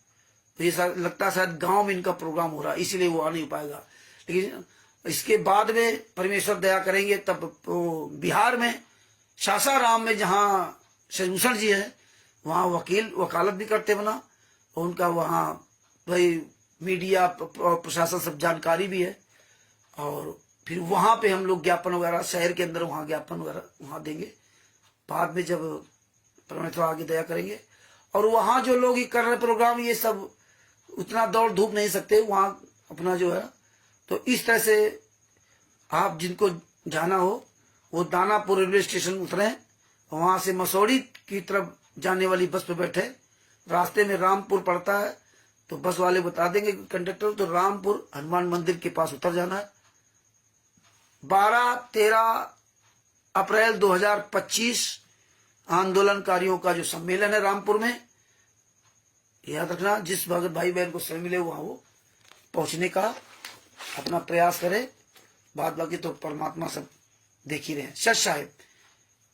तो ये लगता है शायद गांव में इनका प्रोग्राम हो रहा है, इसीलिए वो आ नहीं पाएगा। लेकिन इसके बाद में परमेश्वर दया करेंगे तब तो बिहार में सासाराम में जहां शैभूषण जी है वहां वकालत भी करते बना, और उनका वहां भाई मीडिया प्रशासन सब जानकारी भी है। और फिर वहां पे हम लोग ज्ञापन वगैरह शहर के अंदर वहां ज्ञापन वगैरह वहां देंगे बाद में, जब परमेश्वर आगे दया करेंगे। और वहां जो लोग कर रहे प्रोग्राम, ये सब उतना दौड़ धूप नहीं सकते वहां अपना जो है। तो इस तरह से आप जिनको जाना हो वो दानापुर रेलवे स्टेशन उतरे वहां से मसौड़ी की तरफ जाने वाली बस पे बैठे, रास्ते में रामपुर पड़ता है तो बस वाले बता देंगे कंडक्टर, तो रामपुर हनुमान मंदिर के पास उतर जाना है। 12-13 अप्रैल 2025 आंदोलनकारियों का जो सम्मेलन है रामपुर में, याद रखना, जिस भगत भाई बहन को समय मिले वहां वो पहुंचने का अपना प्रयास करे। बात बाकी तो परमात्मा सब देख ही रहे हैं। सच साहिब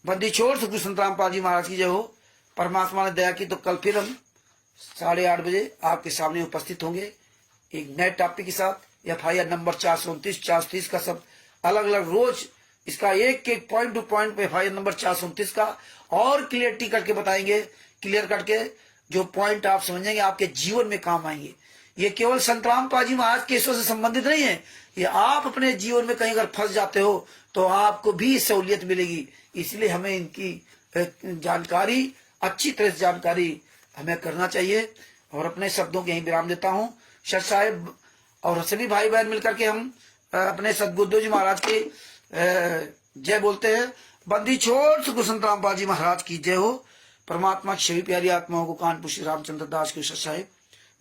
बंदी छोड़ सतगुरु संत रामपाल जी महाराज की जय हो। परमात्मा ने दया की तो कल फिर हम 8:30 बजे आपके सामने उपस्थित होंगे एक नए टॉपिक के साथ। FIR नंबर 429, 430 का सब अलग अलग रोज इसका एक एक पॉइंट टू पॉइंट पे FIR नंबर 429 का और क्लियरिटी करके बताएंगे। क्लियर करके जो पॉइंट आप समझेंगे आपके जीवन में काम आएंगे। ये केवल संत रामपाल जी महाराज केसों से संबंधित नहीं है, ये आप अपने जीवन में कहीं अगर फंस जाते हो तो आपको भी सहूलियत मिलेगी। इसलिए हमें इनकी जानकारी, अच्छी तरह से जानकारी हमें करना चाहिए। और अपने शब्दों के यही विराम देता हूँ। सत साहिब और सभी भाई बहन मिलकर के हम अपने सदगुरुदेव जी महाराज के जय बोलते हैं। बंदी छोड़ सतगुरु संत रामपाल जी महाराज की जय हो। परमात्मा की सभी प्यारी आत्माओं को कानपुर श्री रामचंद्र दास के सत साहिब।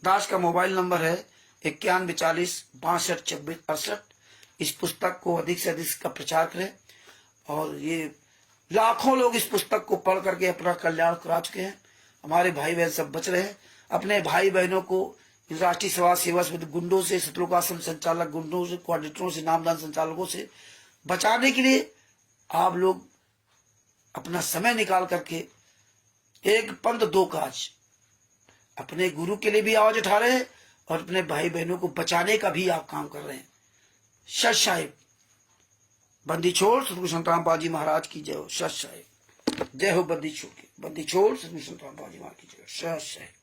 दास का मोबाइल नंबर है 9140 62 26 68। इस पुस्तक को अधिक से अधिक का प्रचार करें और ये लाखों लोग इस पुस्तक को पढ़ करके अपना कल्याण करा चुके हैं। हमारे भाई बहन सब बच रहे हैं। अपने भाई बहनों को राष्ट्रीय समाज सेवा समिति गुंडों से, शत्रुकाश्रम संचालक गुंडों से, कोऑर्डिनेटरों से, नामदान संचालकों से बचाने के लिए आप लोग अपना समय निकाल करके एक पंथ दो काज, अपने गुरु के लिए भी आवाज उठा रहे हैं और अपने भाई बहनों को बचाने का भी आप काम कर रहे हैं। सत साहिब बंदी छोड़ सतगुरु संत रामपाल जी महाराज की जय हो। सत साहिब जय हो। बंदी छोड़ सतगुरु संत रामपाल जी महाराज की जय हो। सत साहिब।